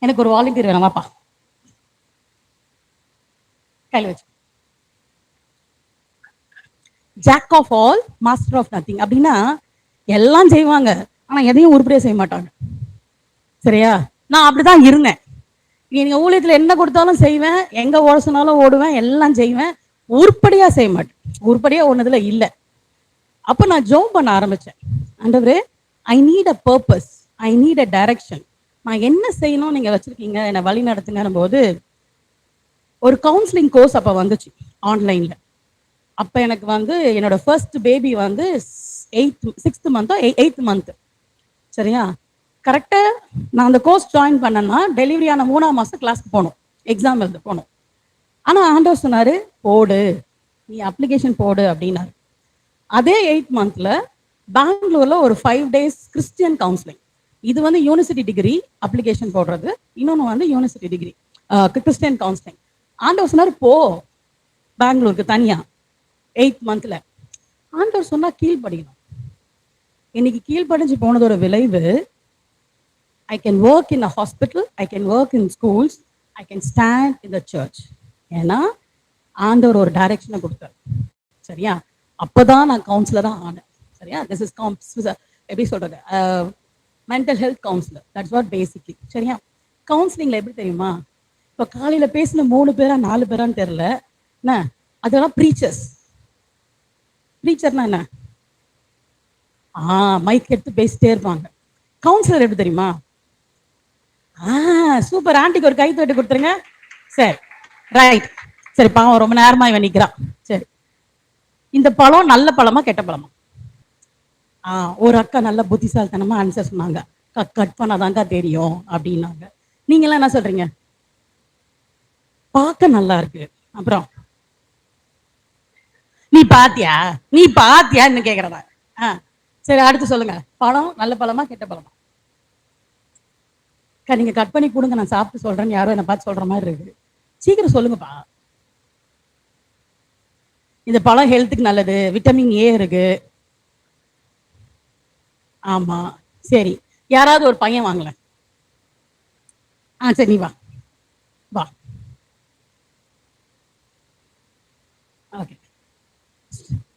எனக்கு ஒரு வாலண்டியர் வேணும், வாப்பா. கையில் வச்சு. Jack of all master of nothing அப்படின்னா எல்லாம் செய்வாங்க, ஆனா எதையும் உருப்படியா செய்ய மாட்டாங்க. சரியா? நான் அப்படிதான் இருந்தேன். நீங்க ஊழியத்துல என்ன கொடுத்தாலும் செய்வேன், எங்க ஓட சொன்னாலும் ஓடுவேன், எல்லாம் செய்வேன், உருப்படியா செய்ய மாட்டேன். உருப்படியா ஒன்னதுல இல்ல. அப்ப நான் ஜோம் பண்ண ஆரம்பிச்சேன். ஆண்டவரே, I need a purpose, I need a direction. நான் என்ன செய்யணும் நீங்க வச்சிருக்கீங்க, என்னை வழி நடத்துங்கிற போது ஒரு கவுன்சிலிங் கோர்ஸ் அப்ப வந்துச்சு ஆன்லைன்ல. அப்ப எனக்கு வந்து என்னோட ஃபர்ஸ்ட் பேபி வந்து 6th மந்த்தோ 8th மந்த். சரியா? கரெக்டா நான் அந்த கோர்ஸ் ஜாயின் பண்ணேன்னா டெலிவரி ஆன 3ஆம் மாசம் கிளாஸ்க்கு போகணும், எக்ஸாம் எழுத போகணும். ஆனா ஆண்டவர் சொன்னாரு, போடு, நீ அப்ளிகேஷன் போடு அப்படின்னாரு. அதே 8th மந்த்ல பெங்களூர்ல ஒரு 5 days கிறிஸ்டியன் கவுன்சிலிங். இது வந்து யூனிவர்சிட்டி டிகிரி அப்ளிகேஷன் போடுறது, இன்னொன்று வந்து யூனிவர்சிட்டி டிகிரி கிறிஸ்டியன் கவுன்சிலிங். ஆண்டவர் சொன்னார், போ பெங்களூருக்கு தனியா 8th மந்த்ல. ஆண்டவர் சொன்னா கீழ்படிக்கணும். இன்னைக்கு கீழ்படிஞ்சு போனதோட விளைவு, I can work in a hospital, I can work in schools, I can stand in the church. ஏன்னா ஆண்டவர் ஒரு டைரக்ஷனை கொடுத்தார். சரியா? அப்போதான் நான் கவுன்சிலராக ஆனேன். சரியா? திஸ் இஸ் எப்படி சொல்றது, mental health councillor, that's what basically. சரியா? கவுன்சிலிங்ல எப்படி தெரியுமா, இப்போ காலையில பேசின 3 பேரா 4 பேரான்னு தெரியல, என்ன அதெல்லாம் ப்ரீச்சர்ஸ். ப்ரீச்சர்னா என்ன? மைக் எடுத்து பேசிட்டே இருப்பாங்க. கவுன்சிலர் எப்படி தெரியுமா? சூப்பர், ஆண்டிக்கு ஒரு கை தட்டி கொடுத்துருங்க. சரி, ரைட். சரி, பாவம் ரொம்ப நேரமா இவன் நிக்கிறான். சரி, இந்த பழம் நல்ல பழமா கெட்ட பழமா? ஒரு அக்கா நல்ல புத்திசாலித்தனமா ஆன்சர் சொன்னாங்க, கட் பண்ணாதாங்க தெரியும் அப்படின்னாங்க. நீங்க எல்லாம் என்ன சொல்றீங்க? பார்க்க நல்லா இருக்கு. அப்புறம் நீ பாத்தியா, நீ பாத்தியான்னு கேக்குறதா? சரி, அடுத்து சொல்லுங்க, பழம் நல்ல பழமா கெட்ட பழமா? நீங்க கட் பண்ணி கொடுங்க, நான் சாப்பிட்டு சொல்றேன்னு யாரோ என்ன பார்த்து சொல்ற மாதிரி இருக்கு. சீக்கிரம் சொல்லுங்கப்பா. இந்த பழம் ஹெல்த்துக்கு நல்லது, விட்டமின் ஏ இருக்கு. ஆமா. சரி, யாராவது ஒரு பையன் வாங்கல. சரி, நீ வா வா. ஓகே,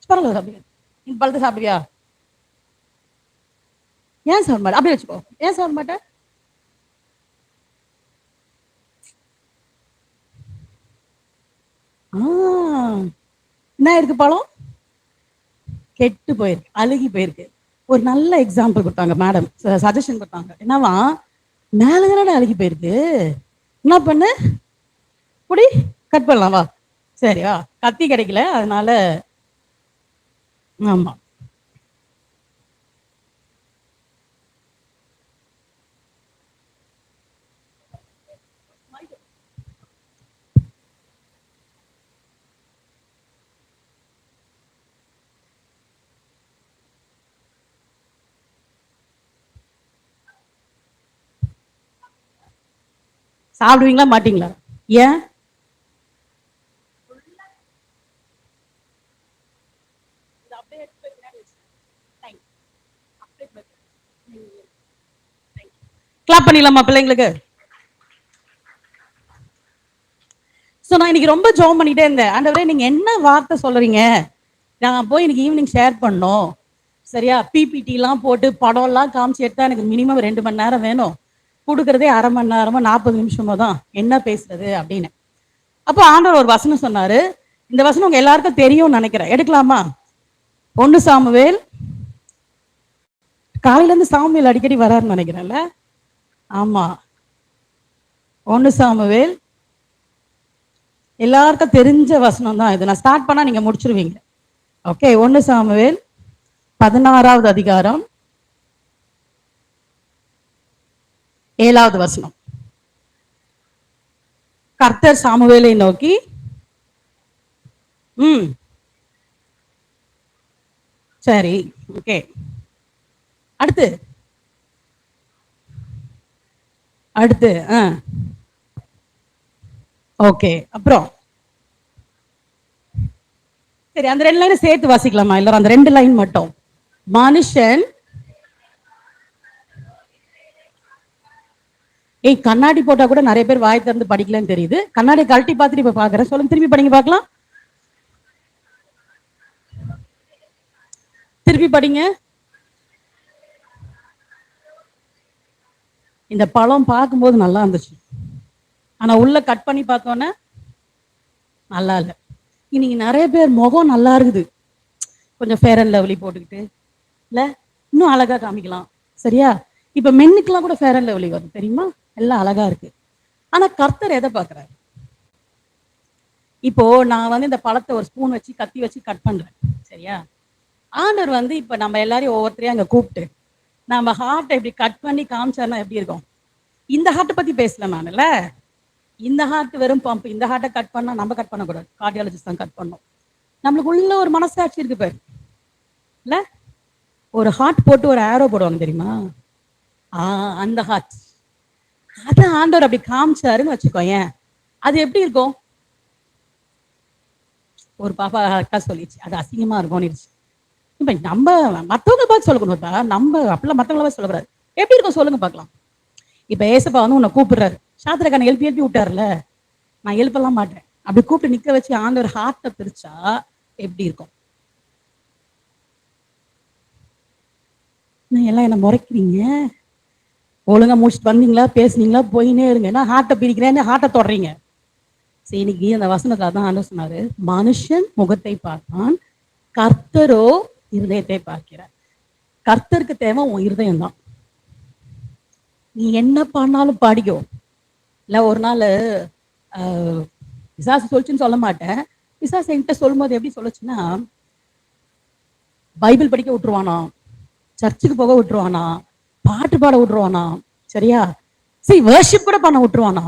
பரவாயில்ல, சாப்பிடுங்க. இந்த பழத்தை சாப்பிடுவியா? ஏன் சாப்பிட மாட்டேன்? அப்படியே வச்சுக்கோ. ஏன் சாப்பிட மாட்டேன்? என்ன இருக்கு, பழம் கெட்டு போயிருக்கு, அழுகி போயிருக்கு. ஒரு நல்ல எக்ஸாம்பிள் கொடுத்தாங்க மேடம், சஜஷன் கொடுத்தாங்க. என்னவா, மேலதானே அழுகி போயிருக்கு, என்ன பண்ணு, குடி, கட் பண்ணலாம் வா. சரி வா, கத்தி கிடைக்கல அதனால. ஆமா, சாப்பிடுவீங்களா மாட்டீங்களா? ஏன்? கிளாப் பண்ணிடலாமா பிள்ளைங்களுக்கு? ஸோ நான் இன்னைக்கு ரொம்ப ஜோம் பண்ணிட்டே இருந்தேன். ஆண்டவரே, நீங்க என்ன வார்த்தை சொல்றீங்க, நான் போய் இன்னைக்கு ஈவினிங் ஷேர் பண்ணோம். சரியா? பிபிடிலாம் போட்டு படம்லாம் காமிச்சு எடுத்தா எனக்கு மினிமம் 2 மணி நேரம் வேணும், கொடுக்குறதே அரை மணி நேரமோ 40 நிமிஷமோ தான், என்ன பேசுறது அப்படின்னு. அப்போ ஆண்டவர் ஒரு வசனம் சொன்னாரு. இந்த வசனம் உங்க எல்லாருக்கும் தெரியும்னு நினைக்கிறேன், எடுக்கலாமா? 1 சாமுவேல். காலையில இருந்து சாமுவேல் அடிக்கடி வராருன்னு நினைக்கிறேன்ல. ஆமா, 1 சாமுவேல் எல்லாருக்கும் தெரிஞ்ச வசனம் தான் இது. நான் ஸ்டார்ட் பண்ணா நீங்க முடிச்சிருவீங்க. ஓகே, 1 சாமுவேல் 16வது அதிகாரம் 7வது வசனம். கர்த்தர் சாமுவேலை நோக்கி, சரி, ஓகே, அடுத்து அடுத்து ஓகே, அப்புறம் சரி, அந்த 2 லைன் சேர்த்து வாசிக்கலாமா எல்லாரும்? அந்த 2 லைன் மட்டும். மனுஷன் ஏய், கண்ணாடி போட்டா கூட நிறைய பேர் வாய் திறந்து படிக்கலன்னு தெரியுது. கண்ணாடி கழட்டி பார்த்துட்டு இப்ப பாக்குறேன். சொல்லுங்க, திரும்பி படிங்க பார்க்கலாம். திருப்பி படிங்க. இந்த பழம் பார்க்கும்போது நல்லா இருந்துச்சு, ஆனா உள்ள கட் பண்ணி பார்த்தோன்னே நல்லா இல்லை. இன்னைக்கு நிறைய பேர் முகம் நல்லா இருக்குது, கொஞ்சம் ஃபேர் அண்ட் லவ்லி போட்டுக்கிட்டு இல்ல இன்னும் அழகா காமிக்கலாம். சரியா? இப்ப மென்னுக்கெல்லாம் கூட ஃபேர் அண்ட் லவ்லி வரும் தெரியுமா, எல்லாம் அழகா இருக்கு. ஆனா கர்த்தர் எதை பாக்குறாரு? இப்போ நான் வந்து இந்த பழத்தை ஒரு ஸ்பூன் வச்சு கத்தி வச்சு கட் பண்றேன். சரியா? ஆண்டவர் வந்து இப்ப நம்ம எல்லாரையும் ஒவ்வொருத்தரையும் அங்க கூப்பிட்டு நம்ம ஹார்ட்டை இப்படி கட் பண்ணி காமிச்சாருன்னா எப்படி இருக்கும்? இந்த ஹார்ட்டை பத்தி பேசல நானுல. இந்த ஹார்ட் வெறும் பம்ப். இந்த ஹார்ட்டை கட் பண்ணா நம்ம கட் பண்ணக்கூடாது, கார்டியாலஜிஸ்ட் தான் கட் பண்ணோம். நம்மளுக்கு உள்ள ஒரு மனசாட்சி இருக்கு பாரு இல்ல. ஒரு ஹார்ட் போட்டு ஒரு ஆரோ போடுவாங்க தெரியுமா? அந்த ஹார்ட் அத ஆண்டவர் அப்படி காமிச்சாருன்னு வச்சுக்கோ. ஏன் அது எப்படி இருக்கும்? ஒரு பாப்பா அக்கா சொல்லிச்சு, அது அசிங்கமா இருக்கும்னு. இப்ப நம்ம மத்தவங்க பார்த்து சொல்லக்கூடாதா? நம்ம அப்படிலாம் மத்தவங்கள பார்த்து சொல்லக்கூடாது. எப்படி இருக்கும் சொல்லுங்க பார்க்கலாம். இப்ப ஏசப்பா வந்து உன்னை கூப்பிடுறாரு, சாத்திரக்கான எழுப்பி எழுப்பி விட்டாருல, நான் எழுப்பலாம் மாட்டேன். அப்படி கூப்பிட்டு நிக்க வச்சு ஆண்டவர் ஹார்ட்டை பிரிச்சா எப்படி இருக்கும்? எல்லாம் என்ன முறைக்கிறீங்க? ஒழுங்கா முடிச்சுட்டு வந்தீங்களா, பேசுனீங்களா, போயினே இருங்க. ஏன்னா ஹார்ட்டை பிரிக்கிறேன்னு ஹார்ட்டை தொடறீங்க. சரி, இன்னைக்கு அந்த வசனத்துல தான் ஆண்டவர் சொன்னாரு, மனுஷன் முகத்தை பார்த்தான், கர்த்தரோ இருதயத்தை பார்க்கிறார். கர்த்தருக்கு தேவை உன் இருதயம் தான். நீ என்ன பண்ணாலும் பாடிக்கோ. இல்ல ஒரு நாள் பிசாசு சொல்லுச்சுன்னு சொல்ல மாட்டேன். பிசாசு என்கிட்ட சொல்லும் போது எப்படி சொல்லுச்சுன்னா, பைபிள் படிக்க விட்டுருவானா, சர்ச்சுக்கு போக விட்டுருவானா, பாட்டு பாட விட்டுருவானா, சரியா? சரி, வர்ஷிப் கூட பண்ண விட்டுருவானா,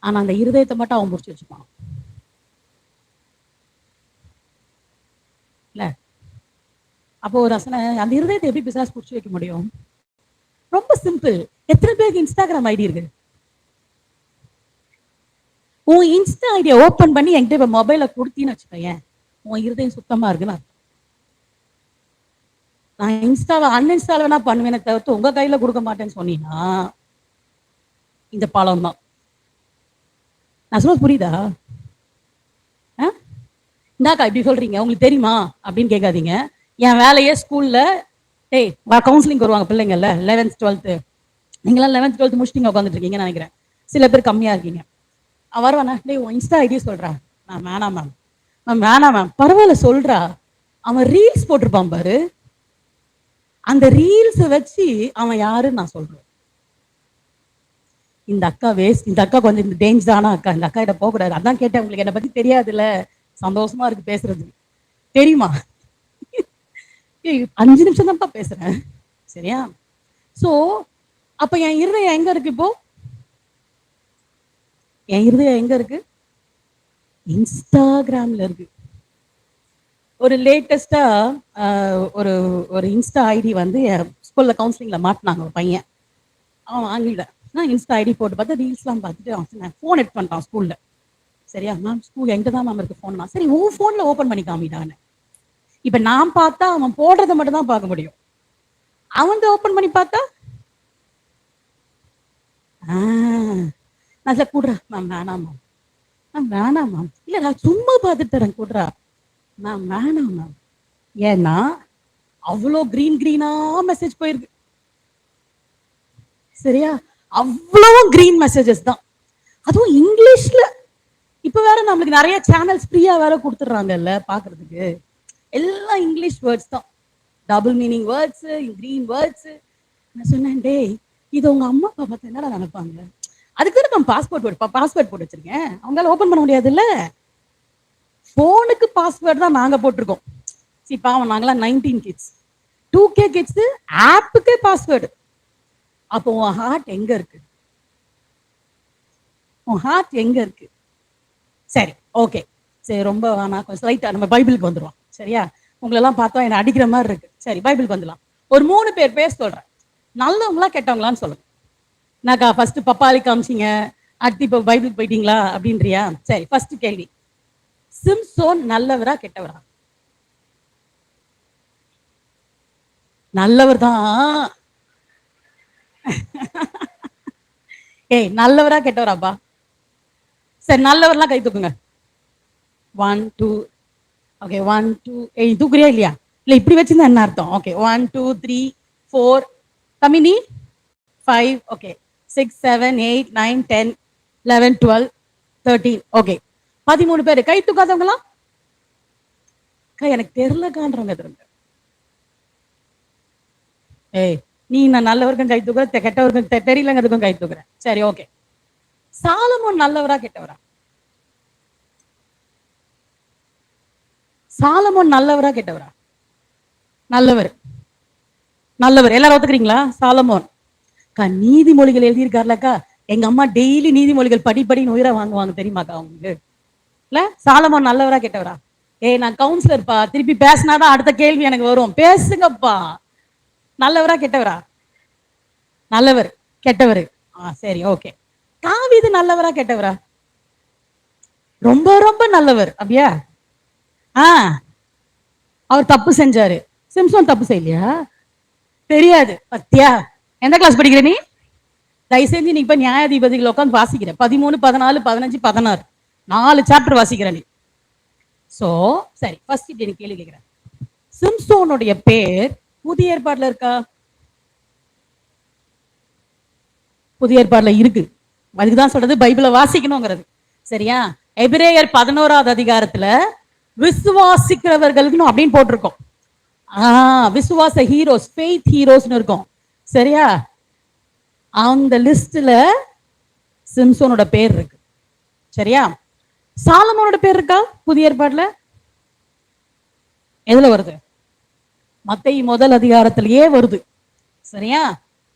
ஆனா அந்த இருதயத்தை மட்டும் அவன் முடிச்சு வச்சுப்பான். இல்ல அப்போ ஒரு ரசனை, அந்த இருதயத்தை எப்படி பிசாசு முடிச்சு வைக்க முடியும்? ரொம்ப சிம்பிள். எத்தனை பேருக்கு இன்ஸ்டாகிராம் ஐடி இருக்கு? உன் இன்ஸ்டா ஐடியா ஓபன் பண்ணி என்கிட்ட இப்ப மொபைல கொடுத்தீன்னு வச்சுக்கோங்க, உன் இருதயம் சுத்தமா இருக்குன்னு. நான் இன்ஸ்டாவை அன்இன்ஸ்டால் வேணா பண்ணுவேனே தவிர்த்து உங்க கையில கொடுக்க மாட்டேன்னு சொன்னீங்கன்னா இந்த பழம் தான். நான் சொல்ல புரியுதா? இந்தாக்கா இப்படி சொல்றீங்க, உங்களுக்கு தெரியுமா அப்படின்னு கேட்காதீங்க. என் வேலையே ஸ்கூல்ல, டேய் கவுன்சிலிங் வருவாங்க பிள்ளைங்கல்ல, 11th 12th. நீங்களாம் 11th 12th முடிச்சுட்டு உட்காந்துட்டு இருக்கீங்கன்னு நினைக்கிறேன். சில பேர் கம்மியா இருக்கீங்க. வருவானா, டேய் உன் இன்ஸ்டா ஐடி சொல்றா. நான் வேணாம் மேம். மேம் வேணாம் மேம். பரவாயில்ல சொல்றா. அவன் ரீல்ஸ் போட்டிருப்பான் பாரு, அந்த ரீல்ஸை வச்சு அவன் யாருன்னு நான் சொல்றேன். இந்த அக்கா வேஸ்ட், இந்த அக்கா கொஞ்சம் இந்த டேஞ்சரான அக்கா, இந்த அக்கா கிட்ட போகக்கூடாது. அதான் கேட்டேன், உங்களுக்கு என்னை பத்தி தெரியாதுல்ல, சந்தோஷமா இருக்கு பேசுறது, தெரியுமா? 5 நிமிஷம் தான்ப்பா பேசுறேன், சரியா? சோ அப்ப என் இருதயம் எங்க இருக்கு? இப்போ என் இருதயம் எங்க இருக்கு? இன்ஸ்டாகிராம்ல இருக்கு. ஒரு லேட்டஸ்டா ஒரு ஒரு இன்ஸ்டா ஐடி வந்து ஸ்கூல்ல கவுன்சிலிங்ல மாட்டினாங்க ஒரு பையன். அவன் வாங்கிட நான் இன்ஸ்டா ஐடி போட்டு பார்த்து ரீல்ஸ்லாம் பார்த்துட்டு அவன் ஃபோன் எடுத்து பண்ணிட்டான் ஸ்கூல்ல. சரியா? மேம் ஸ்கூல் எங்க தான் மேம் இருக்கு ஃபோன். சரி, உன் ஃபோன்ல ஓப்பன் பண்ணி காமிடான்னு. இப்ப நான் பார்த்தா அவன் போடுறதை மட்டும் தான் பார்க்க முடியும். அவன் ஓப்பன் பண்ணி பார்த்தா நான் சார் கூடுறா மேம், வேணாம் மேம். மேம் வேணாம் மேம். இல்ல நான் சும்மா பார்த்துட்டு தரேன், கூடுறா மேம். வேணாம் மேம். ஏன்னா அவ்வளோ கிரீன் கிரீனா மெசேஜ் போயிருக்கு. சரியா? அவ்வளவு கிரீன் மெசேஜஸ் தான், அதுவும் இங்கிலீஷ்ல. இப்ப வேற நம்மளுக்கு நிறைய சேனல்ஸ் ஃப்ரீயா வேற கொடுத்துடுறாங்கல்ல பாக்குறதுக்கு, எல்லாம் இங்கிலீஷ் வேர்ட்ஸ் தான், double meaning words, green words. நான் சொன்னேன், டேய் இது உங்க அம்மா அப்பா பார்த்து என்னடா நினைப்பாங்க? அதுக்கு தான் நம்ம பாஸ்வேர்ட் போட்டு வச்சிருக்கேன், அவங்களால ஓபன் பண்ண முடியாது இல்ல. போனுக்கு பாஸ்வேர்ட் தான் நாங்க போட்டிருக்கோம். சரி பாவம், நாங்களாம் 19 கிட்ஸ், 2K கிட்ஸ் ஆப்புக்கே பாஸ்வேர்டு. அப்போ உன் ஹார்ட் எங்க இருக்கு? உன் ஹார்ட் எங்க இருக்கு? சரி, ஓகே, சரி, ரொம்ப வேணாம், கொஞ்சம் லைட்டா நம்ம பைபிளுக்கு வந்துடுவோம். சரியா? உங்களெல்லாம் பார்த்தா என்ன அடிக்கிற மாதிரி இருக்கு. சரி, பைபிளுக்கு வந்துடலாம். ஒரு 3 பேர் பேச சொல்றேன், நல்லவங்களா கெட்டவங்களான்னு சொல்லுங்க. நாக்கா ஃபர்ஸ்ட் பப்பாளி காமிச்சிங்க, அடுத்து இப்போ பைபிளுக்கு போயிட்டீங்களா அப்படின்றியா? சரி, ஃபர்ஸ்ட் கேள்வி, சிம்சோன் நல்லவரா கெட்டவரா? நல்லவர் தான். ஏய் நல்லவரா கெட்டவராப்பா? சரி நல்லவர்லாம் கை தூக்குங்க. 1 2 ஓகே 1 2 ஏய் தூக்குறியா இல்லையா? இல்ல இப்படி வச்சிருந்தா என்ன அர்த்தம்? ஓகே 1 2 3 4 தம்பி நீ 5 ஓகே 6 7 8 9 10 11 12 13 ஓகே 13 பேர். கை தூக்காதவங்களாம் எனக்கு தெரியலக்கான்றவங்க திரும்ப. ஏய் நீ நான் நல்லவருக்கும் கை தூக்குற, கெட்டவருக்கும் தெரியலங்கிறதுக்கும் கை தூக்குறேன். சரி ஓகே. சாலமோன் நல்லவரா கெட்டவரா? சாலமோன் நல்லவரா கெட்டவரா? நல்லவர். நல்லவர். எல்லாரும் ஒத்துக்கிறீங்களா? சாலமோன் நீதிமொழிகள் எழுதியிருக்காருலக்கா. எங்க அம்மா டெய்லி நீதிமொழிகள் படிப்படின்னு உயிரை வாங்குவாங்க தெரியுமாக்கா அவங்களுக்கு? இல்ல சாலமோன் நல்லவரா கெட்டவரா? ஏய் நான் கவுன்சிலர்ப்பா, திருப்பி பேசினாதான் அடுத்த கேள்வி எனக்கு வரும். பேசுங்கப்பா. நல்லவரா கெட்டவரா? நல்லவர். கெட்டவர். சரி ஓகே. தாவீது நல்லவரா கெட்டவரா? ரொம்ப ரொம்ப நல்லவர். அப்படியா? அவர் தப்பு செஞ்சாரு. சிம்சோன் தப்பு செய்யலையா? தெரியாது. பத்தியா எந்த கிளாஸ் படிக்கிற நீ? தயவு செஞ்சு நீ இப்ப நியாயாதிபதிகள் உட்காந்து வாசிக்கிற 13 14 15 16 4 சாப்டர் வாசிக்கிற நீ. சோ சரி ஃபர்ஸ்ட் நீ கேள்வி கேட்கிறேன். சிம்சோனுடைய பேர் புதிய ஏற்பாடுல இருக்கா? புதிய ஏற்பாடுல இருக்கு. அதுக்குதான் சொல்றது பைபிளை வாசிக்கணுங்கிறது. சரியா? எபிரேயர் 11வது அதிகாரத்துல விசுவாசிக்கிறவர்களுக்கு அப்படின்னு போட்டிருக்கோம். விசுவாச ஹீரோஸ், ஃபெய்த் ஹீரோஸ்னு இருக்கும். சரியா? அந்த லிஸ்ட்ல சிம்சோனோட பேர் இருக்கு. சரியா? சாலமோனோட பேர் இருக்கா புதிய ஏற்பாடுல? எதுல வருது? மத்தேயு முதல் அதிகாரத்திலேயே வருது. சரியா?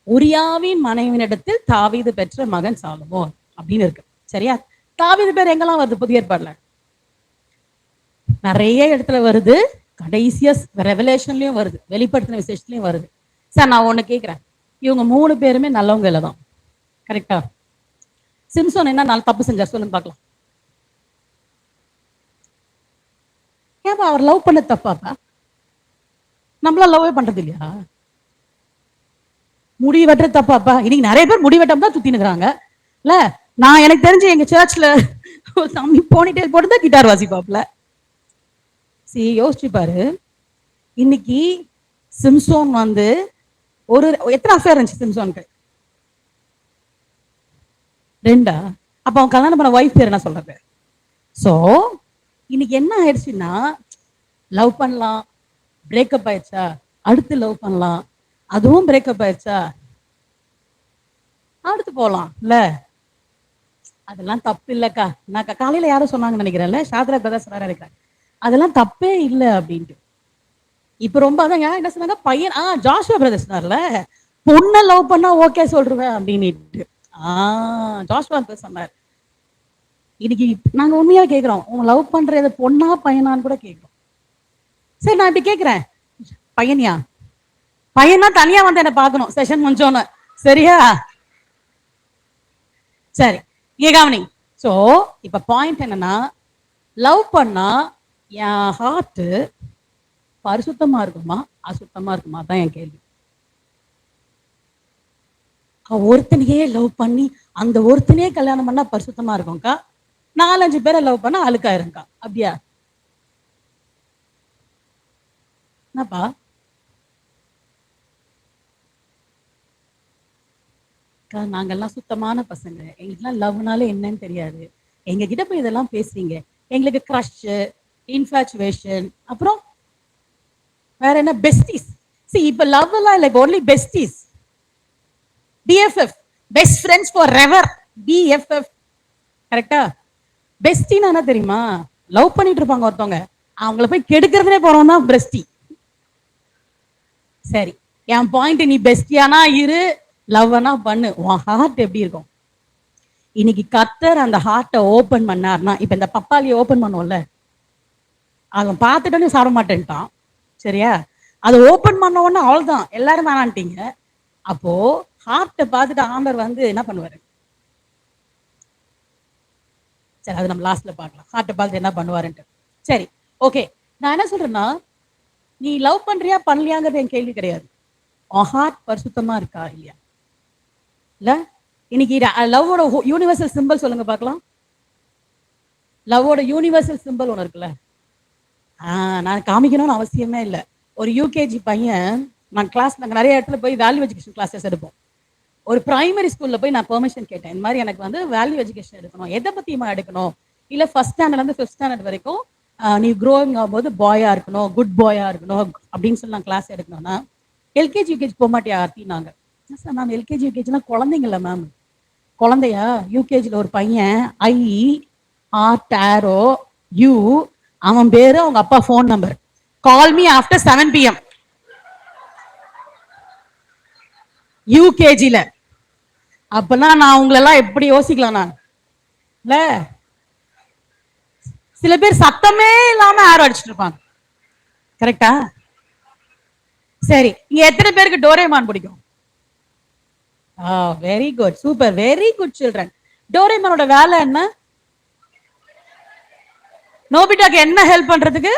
உரியாவின் மனைவினிடத்தில் தாவீது பெற்ற மகன் சாலமோன் அப்படின்னு இருக்கு. சரியா? தாவீது பேர் எங்கெல்லாம் வருது புதிய ஏற்பாடுல? நிறைய இடத்துல வருது. கடைசியா ரெவலேஷன்லயும் வருது, வெளிப்படுத்தின விசேஷத்துலயும் வருது. சார் நான் ஒண்ணு கேட்கிறேன், இவங்க 3 பேருமே நல்லவங்க இல்லதான், கரெக்டா? சிம்சோன் என்ன நாள் தப்பு செஞ்சார் சொல்லுங்க பார்க்கலாம். ஏப்பா அவர் லவ் பண்ண தப்பாப்பா? நம்மளாம் லவ்வே பண்றது இல்லையா? முடி வெட்டுற தப்பாப்பா? இன்னைக்கு நிறைய பேர் முடி வெட்டம் தான் சுத்தினுக்குறாங்க இல்ல. நான் எனக்கு தெரிஞ்சு எங்க சர்ச்ல சாமி போனிட்டேல் போட்டு கிட்டார் வாசிப்பாப்ல. யோசிச்சு பாரு. இன்னைக்கு சிம்சோன் வந்து ஒரு எத்தனை அஃபேர் இருந்துச்சு சிம்சோனுக்கு? 2. அப்ப அவன் கல்யாணம் பண்ண வைஃப் பேர் என்ன சொல்றது? சோ இன்னைக்கு என்ன ஆயிடுச்சுன்னா, லவ் பண்ணலாம், பிரேக்கப் ஆயிடுச்சா, அடுத்து லவ் பண்ணலாம், அதுவும் பிரேக்கப் ஆயிடுச்சா, அடுத்து போலாம் இல்ல. அதெல்லாம் தப்பு இல்லக்கா. நான் காலையில யாரும் சொன்னாங்கன்னு நினைக்கிறேன்ல, ஷாத்ரா பிரதர்ஸ் இருக்கிறேன், அதெல்லாம் தப்பே இல்லை அப்படின்ட்டு. இப்ப ரொம்ப அதான் என்ன சொன்னாங்க, பையன் ஜாஷுவா பிரதர்ஸ் சொன்னார்ல, பொண்ணை லவ் பண்ணா ஓகே சொல்றேன் அப்படின்ட்டு. ஜாஷுவா சொன்னார். இன்னைக்கு நாங்க உண்மையா கேக்குறோம், உங்க லவ் பண்றது பொண்ணா பையனான்னு கூட கேக்குறோம். சரி நான் இப்படி கேக்குறேன், பையனியா? பையனா தனியா வந்து என்ன பாக்கணும் செஷன் முடிஞ்சோன்னு. சரியா? சரி கவனி. சோ இப்ப பாயிண்ட் என்னன்னா, லவ் பண்ணா என் ஹார்ட் பரிசுத்தமா இருக்குமா அசுத்தமா இருக்குமா தான் என் கேள்வி. ஒருத்தனையே லவ் பண்ணி அந்த ஒருத்தனையே கல்யாணம் பண்ணா பரிசுத்தமா இருக்கும்க்கா, 4-5 பேரை லவ் பண்ணா அழுக்காயிருங்கக்கா. அப்படியா? என்னப்பா நாங்கெல்லாம் சுத்தமான பசங்க, எங்களுக்குலாம் லவ்னால என்னன்னு தெரியாது. எங்க கிட்ட போய் இதெல்லாம் பேசுறீங்க. எங்களுக்கு கிரஷ், இன்ஃபாச்சுவேஷன், அப்புறம் வேற என்ன பெஸ்டிஸ். இப்ப லவ் எல்லாம் like only besties. BFF, best friends for ever, BFF. கரெக்டா? பெஸ்டினா என்ன தெரியுமா? லவ் பண்ணிட்டு இருப்பாங்க ஒருத்தவங்க, அவங்கள போய் கெடுக்கிறதுனே போறவங்க தான் பெஸ்டி. சரி என் பாயிண்ட், நீ பெஸ்டியானா இரு, லவ்னா பண்ணு, உன் ஹார்ட் எப்படி இருக்கும்? இன்னைக்கு கர்த்தர் அந்த ஹார்ட்டை ஓபன் பண்ணார்னா, இப்ப இந்த பப்பாளியை ஓபன் பண்ணுவோம்ல, அவன் பார்த்துட்டு சாப்பிட மாட்டேன்ட்டான். சரியா? அதை ஓபன் பண்ண உடனே அவ்வளவுதான், எல்லாரும் வேணான்ட்டீங்க. அப்போ ஹார்ட்டை பார்த்துட்டு ஆண்டவர் வந்து என்ன பண்ணுவாரு? சரி அது நம்ம லாஸ்ட்ல பார்க்கலாம், ஹார்ட்டை பார்த்துட்டு என்ன பண்ணுவாருன்ட்டு. சரி ஓகே. நான் என்ன சொல்றேன்னா, நீ லவ் பண்றியா பண்ணலையாங்கிறது என் கேள்வி கிடையாது. உன் ஹார்ட் பரிசுத்தமா இருக்கா இல்லையா? இல்ல இன்னைக்கு லவ்வோட யூனிவர்சல் சிம்பிள் சொல்லுங்க பார்க்கலாம். லவ்வோட யூனிவர்சல் சிம்பிள் ஒன்று இருக்குல்ல, நான் காமிக்கணும்னு அவசியமே இல்லை. ஒரு யூகேஜி பையன், நான் கிளாஸ், நாங்கள் நிறைய இடத்துல போய் வேல்யூ எஜுகேஷன் கிளாஸஸ் எடுப்போம். ஒரு பிரைமரி ஸ்கூல்ல போய் நான் பெர்மிஷன் கேட்டேன், இந்த மாதிரி எனக்கு வந்து வேல்யூ எஜுகேஷன் எடுக்கணும், எதை பத்தியுமா எடுக்கணும், இல்ல ஃபர்ஸ்ட் ஸ்டாண்டர்ட்லேருந்து ஃபிஃப்த் ஸ்டாண்டர்ட் வரைக்கும் நீ க்ரோயிங் ஆகும்போது பாயா இருக்கணும், குட் பாயா இருக்கணும் அப்படின்னு சொல்லி நான் கிளாஸ் எடுக்கணும்னா, எல்கேஜி யூகேஜி போக மாட்டியா ஆர்த்தினாங்க. சார் மேம் எல்கேஜி யூகேஜிலாம் குழந்தைங்கள மேம். குழந்தையா? யூகேஜியில் ஒரு பையன் IRTARO U, அவன் பேரு அவங்க அப்பா phone number, call me after 7 PM யூகேஜில. அப்பனா நான் உங்களெல்லாம் எப்படி யோசிக்கலாம் நான் இல்ல? சில பேர் சத்தமே இல்லாம ஆரோ அடிச்சுட்டு இருப்பாங்க. கரெக்டா? சரி, இங்க எத்தனை பேருக்கு டோரேமான் பிடிக்கும்? Very good, super, very good children. டோரேமானோட வேலை என்ன? நோபிட்டாக்கு என்ன ஹெல்ப் பண்றதுக்கு?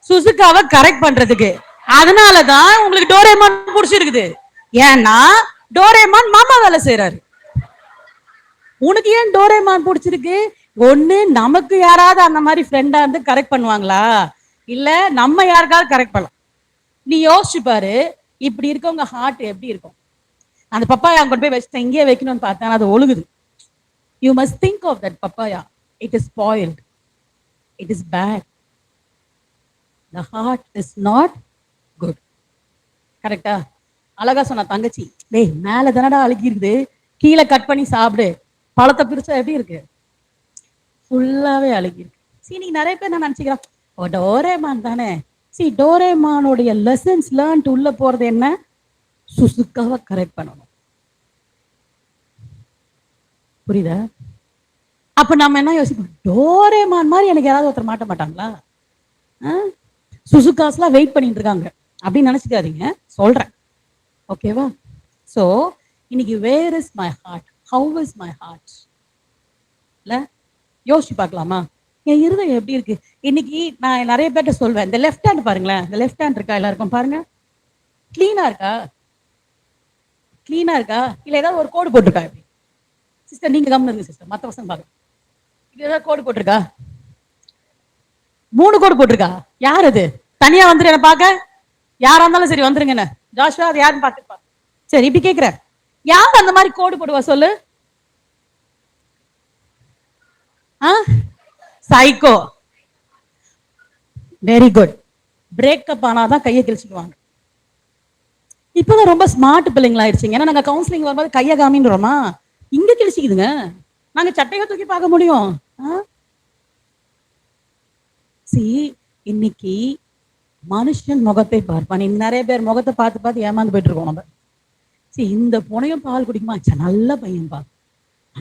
சுசுகாவை கரெக்ட் பண்றதுக்கு. அதனாலதான் உங்களுக்கு டோரேமான் பிடிச்சிருக்குது. ஏன்னா டோரேமான் மாமா வேலை செய்யறாரு. உனக்கு ஏன் டோரேமான் பிடிச்சிருக்கு? ஒண்ணு, நமக்கு யாராவது அந்த மாதிரி ஃப்ரெண்டா இருந்து கரெக்ட் பண்ணுவாங்களா, இல்ல நம்ம யாருக்காவது கரெக்ட் பண்ணலாம். நீ யோசிச்சு பாரு, இப்படி இருக்கவங்க ஹார்ட் எப்படி இருக்கும்? அந்த பப்பாயா கொண்டு போய் வச்சுட்டேன், இங்கேயே வைக்கணும்னு பார்த்தேன், அது ஒழுகுது. You must think of that papaya. It is spoiled, it is bad, the heart is not good. கரெக்டா? அழகா சொன்ன தங்கச்சி, டேய் மேல தானடா அழுகி இருக்குது, கீழே கட் பண்ணி சாப்பிடு, பழத்தை பிரிச்சா எப்படி இருக்கு? ஃபுல்லாவே அழுகி இருக்கு. சரி, நீ நிறைய பேர் நான் நினைச்சுக்கிறேன், ஓ டோரேமான் தானே. சரி, டோரேமானோடைய லெசன்ஸ் லேர்ன்ட் உள்ள போறது என்ன? சுசுக்காவை கரெக்ட் பண்ணணும். புரியுதா? அப்ப நம்ம என்ன யோசிப்போம், டோரேமான் மாதிரி எனக்கு யாராவது ஒருத்தர் மாட்ட மாட்டாங்களா? சுசுகாஸ்லாம் வெயிட் பண்ணிட்டு இருக்காங்க அப்படின்னு நினைச்சுக்காதீங்க, சொல்றேன். ஓகேவா? ஸோ இன்னைக்கு where is my heart, how is my heart? இல்ல யோசிச்சு பார்க்கலாமா? என் இருதயம் எப்படி இருக்கு? இன்னைக்கு நான் நிறைய பேர்ட்ட சொல்வேன், இந்த லெஃப்ட் ஹேண்ட் பாருங்களேன், இந்த லெஃப்ட் ஹேண்ட் இருக்கா எல்லாருக்கும் பாருங்க, கிளீனா இருக்கா? கிளீனா இருக்கா? இல்ல ஏதாவது ஒரு கோடு போட்டிருக்கா? எப்படி சிஸ்டர் நீங்க கம்னு இருங்க சிஸ்டர், மற்ற பசங்க பாருங்க, இது ஏதாவது கோடு போட்டிருக்கா? 3 கோடு போட்டிருக்கா? யார் அது? தனியா வந்துரு என்ன பாக்க, யாரா இருந்தாலும் சரி வந்துருங்க. என்ன ஜாஷுவா அது யாருன்னு பாத்துப்பா. சரி, இப்படி கேக்குற, யார் அந்த மாதிரி கோடு போடுவா சொல்லு? சைக்கோ. Very good. பிரேக்கப் ஆனாதான் கையை கிழிச்சுக்குவாங்க. இப்பதான் ரொம்ப ஸ்மார்ட் பிள்ளைங்களா ஆயிடுச்சுங்க. ஏன்னா நாங்க கவுன்சிலிங் வரும்போது கையை காமின்றோமா, இங்க கிழிச்சிக்குதுங்க, நாங்க சட்டையை தூக்கி பார்க்க முடியும். இன்னைக்கு மனுஷன் முகத்தை பார்ப்பான். நிறைய பேர் முகத்தை பார்த்து பார்த்து ஏமாந்து போயிட்டு இருக்கோம் நம்ம. சரி, இந்த புனையும் பால் குடிக்குமா, நல்ல பையன் பா,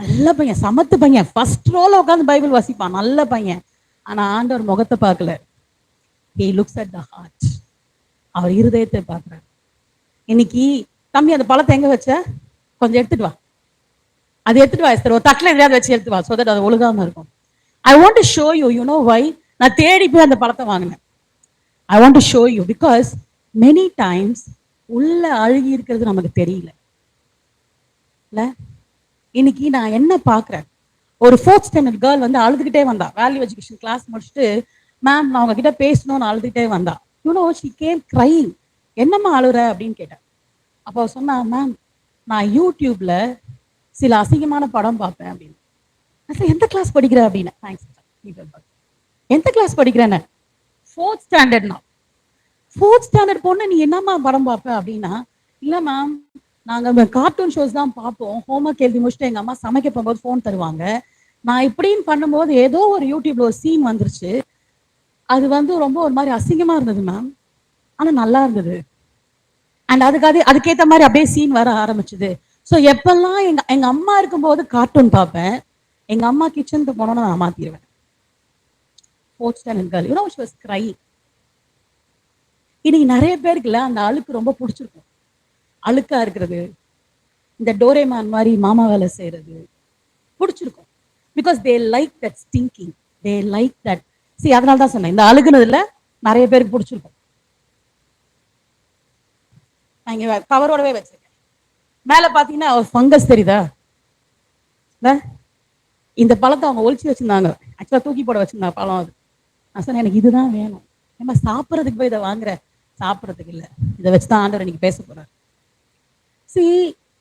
நல்ல பையன், சமத்து பையன், ஃபர்ஸ்ட் ரோல உட்காந்து பைபிள் வாசிப்பான், நல்ல பையன். ஆனா ஆண்டவர் முகத்தை பார்க்கல. He looks at the heart. அவர் இருதயத்தை பார்க்கிறார். இன்னைக்கு தம்பி அந்த பழத்தை எங்க வச்ச, கொஞ்சம் எடுத்துட்டு வா, அது எடுத்துட்டு வா எஸ்தர், ஒரு தட்டில் எதையாவது வச்சு எடுத்து வா, so that அது ஒழுகாம இருக்கும். I want to show you, you know why நான் தேடி போய் அந்த பழத்தை வாங்கினேன். I want to show you because many times உள்ள அழுகி இருக்கிறது நமக்கு தெரியல. இன்னைக்கு நான் என்ன பாக்குறேன், ஒரு 4th standard கேர்ள் வந்து அழுதுகிட்டே வந்தா, வேல்யூ எஜுகேஷன் கிளாஸ் முடிச்சுட்டு, மேம் நான் உங்ககிட்ட பேசணும்னு அழுதுகிட்டே வந்தா. she came crying. என்னம்மா அழுற அப்படின்னு கேட்டேன். அப்போ சொன்னா, மேம் நான் யூடியூப்ல சில அசிங்கமான படம் பார்ப்பேன் அப்படின்னு. எந்த கிளாஸ் படிக்கிற அப்படின்னு. தேங்க்ஸ், எந்த கிளாஸ் படிக்கிறேன்னு. 4th standard. 4th standard பொண்ணு நீ என்னம்மா படம் பார்ப்ப அப்படின்னா, இல்ல மேம் நாங்க கார்ட்டூன் ஷோஸ் தான் பார்ப்போம், ஹோம்ஒர்க் எழுதி முடிச்சுட்டு எங்க அம்மா சமைக்க போகும்போது ஃபோன் தருவாங்க, நான் இப்படின்னு பண்ணும்போது ஏதோ ஒரு யூடியூப்ல ஒரு சீன் வந்துருச்சு, அது வந்து ரொம்ப ஒரு மாதிரி அசிங்கமா இருந்தது மேம், ஆனா நல்லா இருந்தது, அண்ட் அதுக்கேற்ற மாதிரி அப்படியே சீன் வர ஆரம்பிச்சுது. ஸோ எப்பெல்லாம் எங்க அம்மா இருக்கும்போது கார்ட்டூன் பார்ப்பேன், எங்க அம்மா கிச்சனுக்கு போனோன்னு நான் மாத்திடுவேன். 4th standard girl, she was crying. இன்னைக்கு நிறைய பேருக்குல அந்த அழுக்கு ரொம்ப பிடிச்சிருக்கும். அழுக்கா இருக்கிறது, இந்த டோரேமான் மாதிரி மாமா வேலை செய்யறது பிடிச்சிருக்கும். Because they like that stinking, they like that. அதனால தான் சொன்னேன், இந்த அழுகுனதுல நிறைய பேருக்கு பிடிச்சிருக்கும். நான் இங்க கவரோடவே வச்சிருக்கேன். மேல பாத்தீங்கன்னா ஒரு ஃபங்கஸ் தெரியுதா? இந்த பழத்தை அவங்க ஒழிச்சு வச்சிருந்தாங்க. ஆக்சுவலா தூக்கி போட வச்சிருந்தாங்க பழம். அது நான் சொன்னேன் எனக்கு இதுதான் வேணும். ஏமா சாப்பிட்றதுக்கு போய் இதை வாங்குற? சாப்பிட்றதுக்கு இல்லை, இதை வச்சுதான் ஆண்டவர் இன்னைக்கு பேச போறாரு. சரி,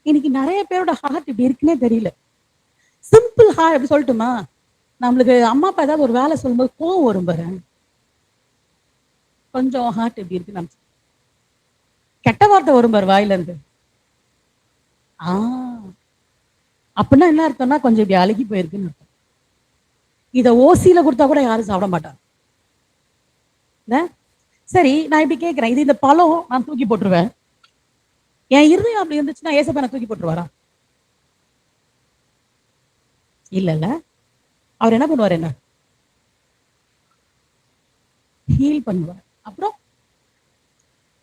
இன்னைக்கு நிறைய பேரோட ஹார்ட் இப்படி இருக்குன்னே தெரியல. சிம்பிள் ஹார்ட் எப்படி சொல்லட்டுமா? நம்மளுக்கு அம்மா அப்பா ஏதாவது ஒரு வேலை சொல்லும்போது கோவம் வரும் பாரு, கொஞ்சம் ஹார்ட் எப்படி இருக்கு. நம்ம கெட்ட வார்த்தை வரும் பாரு வாயில இருந்து. அப்படின்னா என்ன அர்த்தம்னா கொஞ்சம் இப்படி அழுகி போயிருக்குன்னு அர்த்தம். இதை ஓசியில கொடுத்தா கூட யாரும் சாப்பிட மாட்டாங்க. சரி, நான் இப்படி கேட்கிறேன், இது இந்த பழம் நான் தூக்கி போட்டுருவேன். என் இருதயம் அப்படி இருந்துச்சுன்னா ஏசப்பா தூக்கி போட்டுருவாரா? இல்ல. அவர் என்ன பண்ணுவார்? என்ன ஹீல் பண்ணுவார். அப்புறம்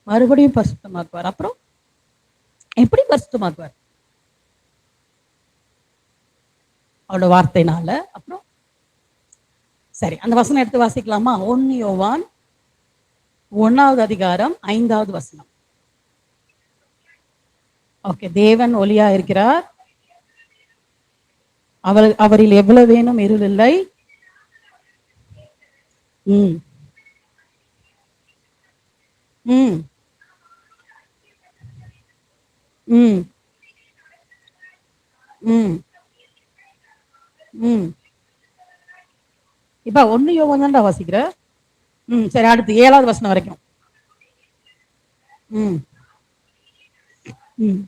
மறுபடியும் பரிசுத்தமாக்குவார். அப்புறம் எப்படி பரிசுத்தமாக்குவார்? அவரோட வார்த்தைனால. அப்புறம் சரி, அந்த வசனம் எடுத்து வாசிக்கலாமா? 1 யோவான் 1வது அதிகாரம் 5வது வசனம். ஓகே. தேவன் ஒளியா இருக்கிறார், அவரில் எவ்வளவு வேணும் இருள் இல்லை. ம் ம் ம் ம் ம் இப்ப 1 யோவான் தான்டா வாசிக்கிற. சரி, அடுத்து 7வது வசனம் வரைக்கும். ம் ம்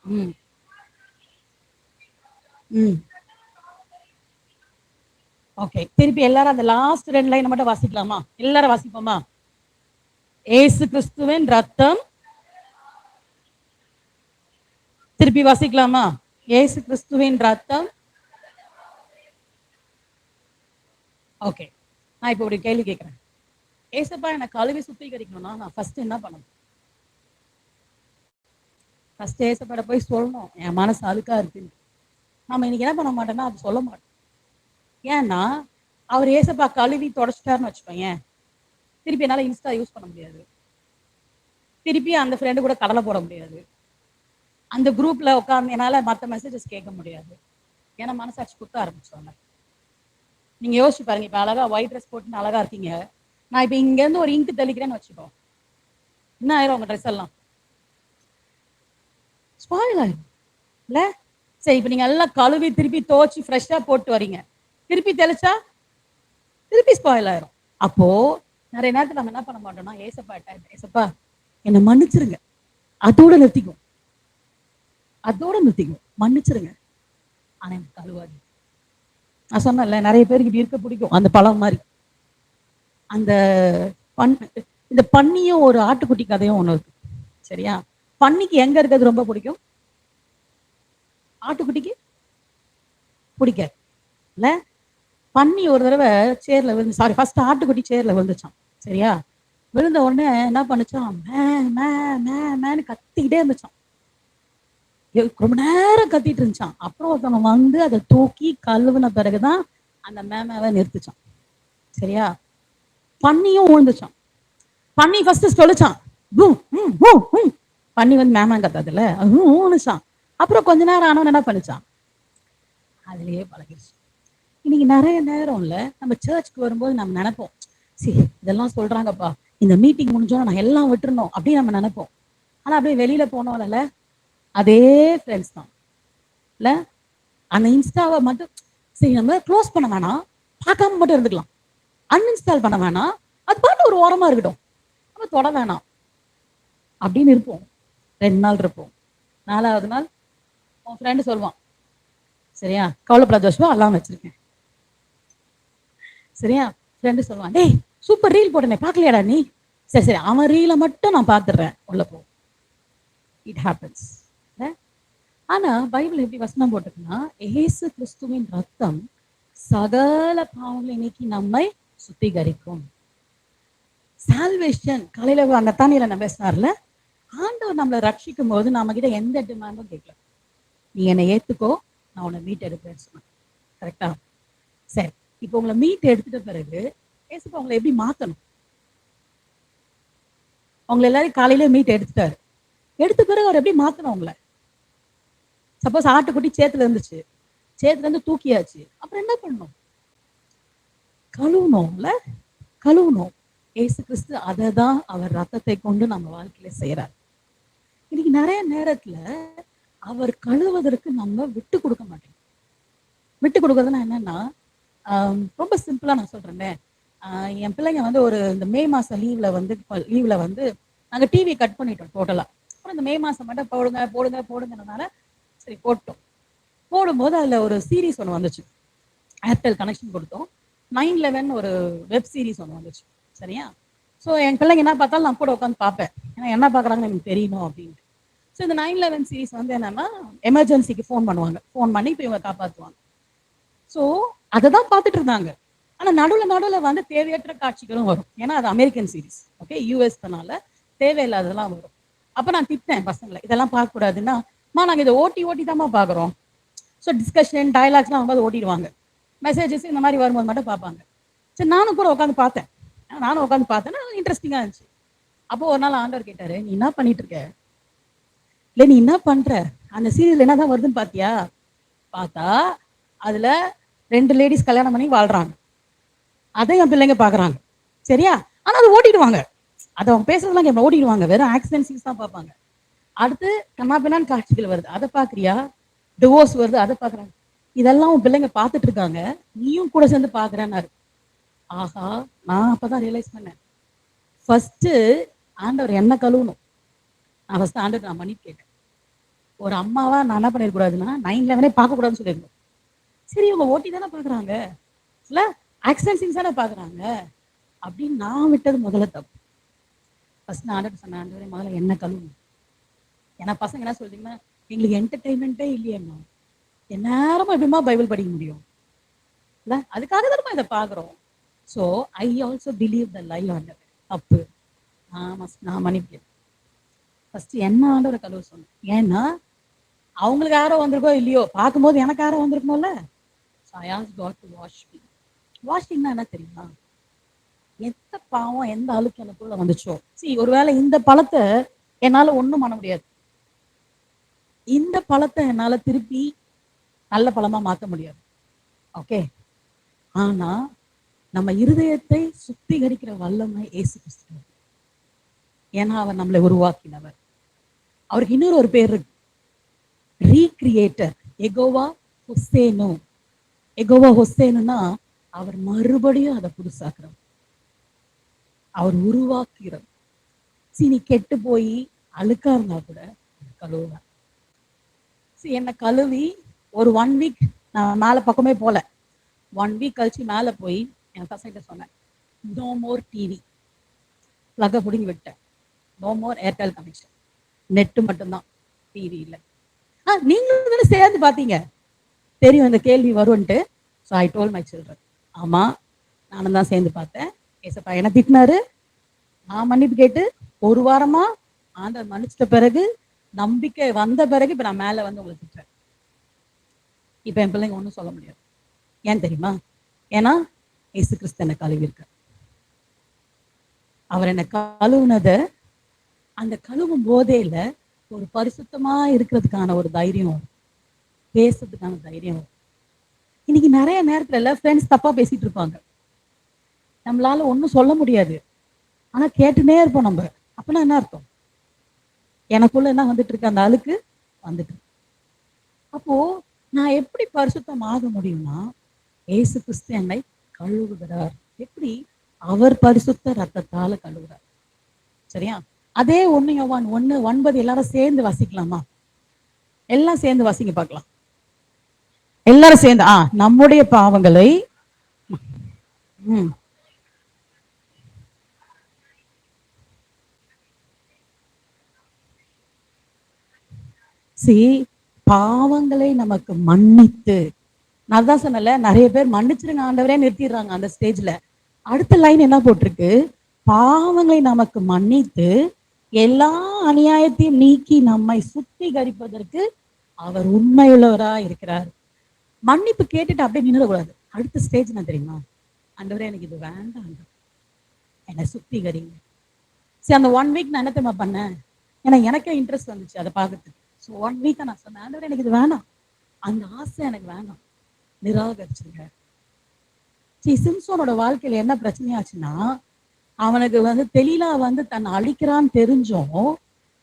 ம் ம் ஓகே. திருப்பி எல்லாரும் அந்த லாஸ்ட் 2 லைன் மட்டும் வாசிக்கலாமா? எல்லாரும் வாசிப்போமா? ஏசு கிறிஸ்துவின் ரத்தம். திருப்பி வாசிக்கலாமா? ஏசு கிறிஸ்துவின் ரத்தம். ஓகே. நான் இப்போ ஒரு கேள்வி கேட்கிறேன். ஏசப்பா எனக்கு கழுவி சுத்திகரிக்கணும்னா நான் ஃபர்ஸ்ட் என்ன பண்ணணும்? ஃபர்ஸ்ட் ஏசப்பாட போய் சொல்லணும் என் மனசு அழுக்கா இருக்குன்னு. நம்ம இன்னைக்கு என்ன பண்ண மாட்டோம்னா அது சொல்ல மாட்டோம். ஏன்னா அவர் ஏசப்பா கழுவி தொடச்சிட்டாருன்னு வச்சுக்கோங்க, திருப்பி என்னால இன்ஸ்டா யூஸ் பண்ண முடியாது, திருப்பி அந்த ஃப்ரெண்டு கூட கடலை போட முடியாது, அந்த குரூப்ல உட்காந்து என்னால மற்ற மெசேஜஸ் கேட்க முடியாது. ஏன்னா மனசாட்சி குத்த ஆரம்பிச்சோங்க. நீங்க யோசிச்சு பாருங்க, இப்ப அழகா ஒயிட் ட்ரெஸ் போட்டு அழகா இருக்கீங்க, நான் இப்ப இங்க இருந்து ஒரு இங்கு தெளிக்கிறேன்னு வச்சுக்கோ, என்ன ஆயிரும் உங்க ட்ரெஸ் எல்லாம்? ஸ்பாயில் ஆயிரும் இல்ல? சரி, இப்ப நீங்க எல்லாம் கழுவி திருப்பி துவச்சி ஃப்ரெஷ்ஷா போட்டு வரீங்க, திருப்பி தெளிச்சா திருப்பி ஸ்பாயில் ஆயிரும். அப்போ நிறைய நேரத்தில் நம்ம என்ன பண்ண மாட்டோம்னா ஏசப்பா என்னை மன்னிச்சிருங்க, அதோட நிறுத்திக்கும், மன்னிச்சிருங்க, ஆனா எனக்கு கழுவாது. நான் சொன்னேன்ல, நிறைய பேருக்கு இப்படி இருக்க பிடிக்கும், அந்த பழம் மாதிரி. அந்த இந்த பன்னியும் ஒரு ஆட்டுக்குட்டி கதையும் ஒண்ணு இருக்கு, சரியா? பன்னிக்கு எங்க இருக்கிறது ரொம்ப பிடிக்கும், ஆட்டுக்குட்டிக்கு பிடிக்காது இல்ல? பன்னி ஒரு தடவை சேர்ல விழுந்து, சாரி ஃபர்ஸ்ட் ஆட்டுக்குட்டி சேர்ல விழுந்துச்சான், சரியா? விழுந்த உடனே என்ன பண்ணுச்சான், மேன்னு கத்திக்கிட்டே இருந்துச்சான், ரொம்ப நேரம் கத்திட்டு இருந்துச்சான். அப்புறம் ஒருத்தவங்க வந்து அதை தூக்கி கழுவுன பிறகுதான் அந்த மேமாவை நிறுத்துச்சான், சரியா? பன்னியும் விழுந்துச்சான். பன்னி ஃபர்ஸ்ட் சொல்லிச்சான், பன்னி வந்து மேமா கத்தாதுல, ஊனுச்சான். அப்புறம் கொஞ்ச நேரம் ஆனவன் என்ன பண்ணிச்சான், அதுலயே பழகிடுச்சு. இன்னைக்கு நிறைய நேரம் இல்ல, நம்ம சர்ச்சுக்கு வரும்போது நம்ம நினைப்போம், சரி இதெல்லாம் சொல்றாங்கப்பா, இந்த மீட்டிங் முடிஞ்சோன்னா நான் எல்லாம் விட்டுறணும் அப்படின்னு நம்ம நினைப்போம். ஆனா அப்படியே வெளியில போனோம்ல, அதே ஃப்ரெண்ட்ஸ் தான் இல்ல? அந்த இன்ஸ்டாவை மட்டும் சரி நம்ம க்ளோஸ் பண்ண வேணாம், பார்க்காம மட்டும் இருந்துக்கலாம், அன்இன்ஸ்டால் பண்ண வேணாம், அது பாட்டு ஒரு ஓரமா இருக்கட்டும், நம்ம தொட வேணாம் அப்படின்னு இருப்போம். 2 நாள் இருப்போம், 4வது நாள் உன் ஃப்ரெண்டு சொல்லுவான், சரியா கவலைப்படாத ஜோஷ்வா எல்லாம் வச்சிருக்கேன், சரியா? ஃப்ரெண்டு சொல்லுவான், டேய் சூப்பர் ரீல் போட்டனே பார்க்கலையாடா நீ? சரி சரி, அவன் ரீலை மட்டும் நான் பார்த்துடுறேன், உள்ள போ. It happens. ஆனா பைபிள் எப்படி வசனம் போட்டுக்குன்னா, ஏசு கிறிஸ்துவின் ரத்தம் சகல பாவங்களை நீக்கி நம்மை சுத்திகரிக்கும். சால்வேஷன் காலையில அந்த தானியில நம்ம பேசினார்ல, ஆண்டவர் நம்மளை ரட்சிக்கும் போது நம்ம கிட்ட எந்த டிமாண்டும் கேட்கல, நீ என்னை ஏத்துக்கோ, நான் உன்னை மீட் எடுப்பேன்னு சொன்னேன், கரெக்டா? சரி, இப்போ உங்களை மீட் எடுத்துட்ட பிறகு ஏசப்பா உங்களை எப்படி மாத்தணும்? அவங்களை எல்லாரும் காலையில மீட் எடுத்துட்டாரு. எடுத்த பிறகு அவர் எப்படி மாத்தணும் அவங்கள? சப்போஸ் ஆட்டுக்குட்டி சேத்துல இருந்துச்சு, சேத்துல இருந்து தூக்கியாச்சு, அப்புறம் என்ன பண்ணணும்? கழுவணும்ல, கழுவணும். ஏசு கிறிஸ்து அதை தான் அவர் ரத்தத்தை கொண்டு நம்ம வாழ்க்கையில செய்யறாரு. இன்னைக்கு நிறைய நேரத்துல அவர் கழுவதற்கு நம்ம விட்டு கொடுக்க மாட்டோம். விட்டு கொடுக்கறதுன்னா என்னன்னா, ரொம்ப சிம்பிளா நான் சொல்றேன். என் பிள்ளைங்க வந்து ஒரு இந்த மே மாசம் லீவ்ல வந்து நாங்க டிவி கட் பண்ணிட்டோம் டோட்டலா. அப்புறம் இந்த மே மாசம் மட்டும் போடுங்க போடுங்க போடுங்கறதுனால சரி போட்டோம். போடும்போது அதுல ஒரு சீரீஸ் ஒன்று வந்துச்சு. ஏர்டெல் கனெக்ஷன் கொடுத்தோம். 9/11 ஒரு வெப் சீரிஸ் ஒன்று வந்துச்சு. சரியா? ஸோ என் பிள்ளைங்க என்ன பார்த்தாலும் நான் கூட உட்காந்து பார்ப்பேன். ஏன்னா என்ன பார்க்குறாங்கன்னு எனக்கு தெரியணும் அப்படின்ட்டு. ஸோ இந்த 9/11 சீரிஸ் வந்து என்னன்னா, எமர்ஜென்சிக்கு ஃபோன் பண்ணுவாங்க. ஃபோன் பண்ணி இப்போ இவங்க காப்பாற்றுவாங்க. ஸோ அதை தான் பார்த்துட்டு இருந்தாங்க. ஆனால் நடுவில் வந்து தேவையற்ற காட்சிகளும் வரும். ஏன்னா அது அமெரிக்கன் சீரிஸ். ஓகே, யூஎஸ்னால தேவையில்லாததெல்லாம் வரும். அப்போ நான் திட்டேன் பசங்களை, இதெல்லாம் பார்க்கக்கூடாதுன்னா, நாங்கள் இதை ஓட்டி ஓட்டி தான்மா பார்க்குறோம். ஸோ டிஸ்கஷன் டயலாக்ஸ்லாம் வரும்போது ஓட்டிடுவாங்க. மெசேஜஸ் இந்த மாதிரி வரும்போது மட்டும் பார்ப்பாங்க. சரி, நானும் கூட உட்காந்து பார்த்தேன். நானும் உட்காந்து பார்த்தேன்னா இன்ட்ரெஸ்டிங்காக இருந்துச்சு. அப்போ ஒரு நாள் ஆண்டவர் கேட்டாரு, நீ என்ன பண்ணிட்டு இருக்க? இல்லை நீ என்ன பண்ற? அந்த சீரியல் என்னதான் வருதுன்னு பார்த்தியா? பார்த்தா அதுல 2 லேடிஸ் கல்யாணம் பண்ணி வாழ்றாங்க. அதை என் பிள்ளைங்க பார்க்குறாங்க. சரியா? ஆனால் அது ஓட்டிடுவாங்க. அதை அவங்க பேசுறதுலாம் கேட்ப ஓட்டிடுவாங்க. வெறும் ஆக்சிடென்ட் சீன்ஸ் தான் பார்ப்பாங்க. அடுத்து கண்ணாபின்னான்னு காட்சிகள் வருது, அதை பார்க்குறியா? டிவோர்ஸ் வருது, அதை பார்க்குறாங்க. இதெல்லாம் உன் பிள்ளைங்க பார்த்துட்டு இருக்காங்க, நீயும் கூட சேர்ந்து பார்க்குறேன்னாரு. ஆஹா, நான் அப்பதான் ரியலைஸ் பண்ணேன். ஃபர்ஸ்ட் ஆண்டவர் என்ன கழுவணும். நான் ஃபர்ஸ்ட் ஆண்டவர் நான் மன்னிப்பு கேட்டேன். ஒரு அம்மாவா நான் என்ன பண்ணிடக்கூடாதுன்னா 9/11 பார்க்கக்கூடாதுன்னு சொல்லியிருக்கோம். சரி, இவங்க ஓட்டி தானே பார்க்குறாங்க, இல்லை ஆக்சிடென்ட் சீன்ஸ் தானே பார்க்குறாங்க அப்படின்னு நான் விட்டது முதல்ல தப்பு. ஃபர்ஸ்ட் நான் ஆண்டவர் சொன்னேன், ஆண்டவரே முதல்ல என்ன கழுவணும். ஏன்னா பசங்க என்ன சொல்றீங்கன்னா, எங்களுக்கு என்டர்டைன்மெண்ட்டே இல்லையேம்மா, எந்நேரமும் எப்படிமா பைபிள் படிக்க முடியும்? இல்லை, அதுக்காக தான் இதை பார்க்குறோம். So I also believe the lie ஆண்டவர் தப்பு. நான் மன்னிப்பேன். ஃபர்ஸ்ட் என்ன ஆண்டவரை கழுவ சொன்னேன். ஏன்னா அவங்களுக்கு யாரோ வந்திருக்கோ இல்லையோ, பார்க்கும்போது எனக்கு யாரோ வந்திருக்கணும்ல. So I ask God to wash me. வாஷிங்னா என்ன தெரியுமா? எந்த பாவம் எந்த அழுக்கு எனக்குள்ள வந்துச்சோ, ஒருவேளை இந்த பழத்தை என்னால ஒண்ணும் பண்ண முடியாது. இந்த பழத்தை என்னால திருப்பி நல்ல பழமா மாற்ற முடியாது. ஓகே, ஆனா நம்ம இருதயத்தை சுத்திகரிக்கிற வல்லமை இயேசு கிறிஸ்து. ஏன்னா அவர் நம்மளை உருவாக்கினவர். அவருக்கு இன்னொரு ஒரு பேர் இருக்கு, ரீக்ரியேட்டர். எகோவா ஹொசேனு. எகோவா ஹொசேனுன்னா அவர் மறுபடியும் அதை புதுசாக்குறவர், அவர் உருவாக்குகிறார். நீ கெட்டு போய் அழுக்கா இருந்தா கூட கழுவுவார். என்னை கழுவி ஒரு 1 வீக் நான் மேல பக்கமே போல. 1 வீக் கழிச்சு மேல போய் என் பசங்கிட்ட சொன்னேன், நோ மோர் டிவி, பிளக்க பிடிங்கி விட்டேன். No more Airtel connection, net மட்டும்தான், டிவி இல்லை. நீங்களும் தானே சேர்ந்து பார்த்தீங்க, தெரியும் இந்த கேள்வி வரும்ன்ட்டு. So I told my children, ஆமா நானும் தான் சேர்ந்து பார்த்தேன். ஏசப்பா என்ன திட்டினாரு, நான் மன்னிப்பு கேட்டு 1 வாரமா ஆண்டவர் மன்னிச்சிட்ட பிறகு, நம்பிக்கை வந்த பிறகு இப்ப நான் மேல வந்து உங்களை திட்டுறேன். இப்ப என் பிள்ளைங்க ஒன்றும் சொல்ல முடியாது. ஏன் தெரியுமா? ஏன்னா இயேசு கிறிஸ்து என்னை கழுவிருக்க. அவர் என்னை கழுவுனத, அந்த கழுவும் போதேல ஒரு பரிசுத்தமா இருக்கிறதுக்கான ஒரு தைரியம், பேசுறதுக்கான தைரியம். இன்னைக்கு நிறைய நேரத்துல எல்லாம் ஃப்ரெண்ட்ஸ் தப்பா பேசிட்டு இருப்பாங்க, நம்மளால ஒன்றும் சொல்ல முடியாது, ஆனா கேட்டுனே இருப்போம் நம்ம. அப்படின்னா என்ன அர்த்தம்? எனக்குள்ள என்ன வந்துட்டு இருக்கு, அந்த அழுக்கு வந்துட்டு. அப்போ நான் எப்படி பரிசுத்தம் ஆக முடியும்னா, ஏசு கிறிஸ்து என்னை கழுவுகிறார். எப்படி? அவர் பரிசுத்த ரத்தத்தால கழுவுறார். சரியா? அதே 1 யோவான் 1:9 எல்லாரும் சேர்ந்து வாசிக்கலாமா? எல்லாம் சேர்ந்து வாசிங்க பார்க்கலாம். எல்லாரும் சேர்ந்து நம்முடைய பாவங்களை பாவங்களை நமக்கு மன்னித்து, நான் தான் சொன்னல, நிறைய பேர் மன்னிச்சிருங்க ஆண்டவரே நிறுத்திடுறாங்க அந்த ஸ்டேஜ்ல. அடுத்த லைன் என்ன போட்டிருக்கு? பாவங்களை நமக்கு மன்னித்து எல்லா அநியாயத்தையும் நீக்கி நம்மை சுத்திகரிப்பதற்கு அவர் உண்மையுள்ளவரா இருக்கிறார். மன்னிப்பு கேட்டுட்டு அப்படியே நின்றுடக்கூடாது. அடுத்த ஸ்டேஜ் என்ன தெரியுமா? ஆண்டவரே எனக்கு இது வேண்டாம், என்னை சுத்திகரிங்க. சரி, அந்த 1 வீக் நான் என்ன தெரியுமா பண்ணேன், ஏன்னா எனக்கே இன்ட்ரெஸ்ட் வந்துச்சு அதை பார்க்கறதுக்கு. ஸோ 1 வீக்கா நான் சொன்னேன், ஆண்டவரே எனக்கு இது வேணாம், அந்த ஆசை எனக்கு வேணாம், நிராகரிச்சுங்க. சரி, சிம்சோனோட வாழ்க்கையில என்ன பிரச்சனையாச்சுன்னா, அவனுக்கு வந்து தெளிலா வந்து தன்னை அழிக்கிறான்னு தெரிஞ்சும்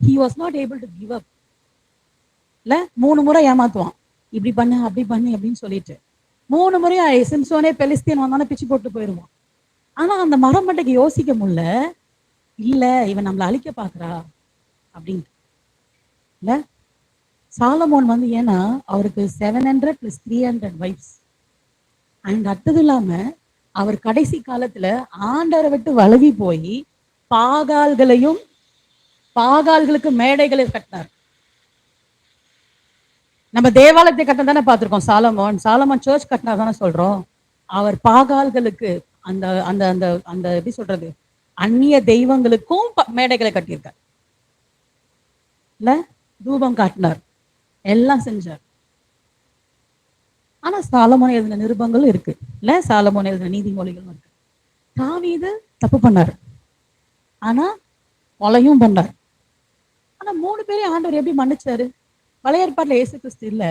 he was not able to give up. இல்ல 3 முறை ஏமாத்துவான், இப்படி பண்ணு அப்படி பண்ணு அப்படின்னு சொல்லிட்டு 3 முறையா சிம்சோனே பெலிஸ்தீன் வந்தானே பிச்சு போட்டு போயிடுவான். ஆனா அந்த மரம் மட்டைக்கு யோசிக்க முடியல, இல்ல இவன் நம்மளை அழிக்க பாக்குறா அப்படின்ட்டு. இல்ல சாலமோன் வந்து ஏன்னா அவருக்கு 700 + 300 வைஃப்ஸ். அண்ட் அடுத்தது இல்லாம அவர் கடைசி காலத்துல ஆண்டவரை விட்டு வழுவி போய் பாகால்களுக்கு மேடைகளை கட்டினார். நம்ம தேவாலயத்தை கட்டின தானே பார்த்திருக்கோம். சாலமோன் சர்ச் கட்டினார் தானே சொல்றோம். அவர் பாகால்களுக்கு அந்த அந்த அந்த அந்த எப்படி சொல்றது, அந்நிய தெய்வங்களுக்கும் மேடைகளை கட்டியிருக்கார். இல்ல தூபம் காட்டினார், எல்லாம் செஞ்சார். ஆனா சாலமோன் எழுதின நிருபங்களும் இருக்கு, இல்ல சாலமோன் எழுதின நீதிமொழிகளும் இருக்கு. தாவீது தப்பு பண்ணார், ஆனா கொலையும் பண்ணார். ஆனா 3 பேரையும் ஆண்டவர் எப்படி மன்னிச்சாரு? பழைய ஏற்பாட்டுல இயேசு கிறிஸ்து இல்ல,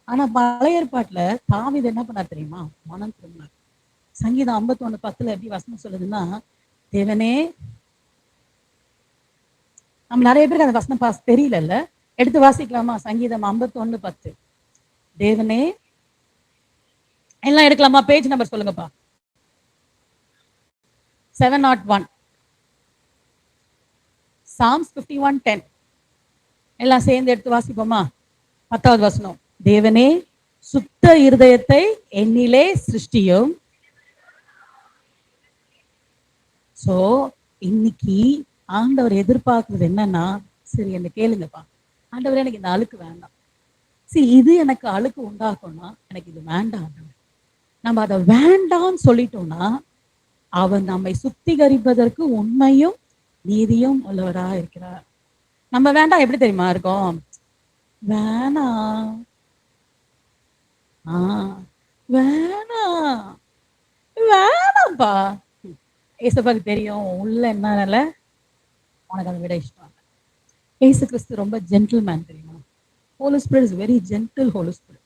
ஆனா பழைய ஏற்பாட்டுல தாவீது என்ன பண்ணார் தெரியுமா? மனம் திரும்பினார். சங்கீதம் 51:10 எப்படி வசனம் சொல்லுதுன்னா, தேவனே, நம்ம நிறைய பேருக்கு அந்த வசனம் தெரியல, எடுத்து வாசிக்கலாமா? சங்கீதம் 51:10. தேவனே, எல்லாம் எடுக்கலாமா? பேஜ் நம்பர் சொல்லுங்கப்பா. 701. Psalms 51:10. எல்லாம் சேர்ந்து எடுத்து வாசிப்போமா? 10வது வசனம். தேவனே, சுத்த இருதயத்தை என்னிலே சிருஷ்டியும். சோ இன்னைக்கு ஆண்டவர் எதிர்பார்க்கிறது என்னன்னா, சரி என்ன கேளுங்கப்பா, ஆண்டவர் எனக்கு இந்த அழுக்கு வேண்டாம், சரி இது எனக்கு அழுக்கு உண்டாக்கும்னா எனக்கு இது வேண்டாம். நம்ம அதை வேண்டாம்னு சொல்லிட்டோம்னா அவர் நம்மை சுத்திகரிப்பதற்கு உண்மையும் நீதியும் உள்ளவரா இருக்கிறார். நம்ம வேண்டாம் எப்படி தெரியுமா இருக்கோம்? வேணாம், வேணாம், வேணாம்ப்பா. ஏசப்பாக்கு தெரியும் உள்ள என்னல உனக்கு அதை விட இஷ்டம். ஏசு கிறிஸ்து ரொம்ப ஜென்டில்மேன் தெரியுமா? Holy Spirit is very gentle. Holy Spirit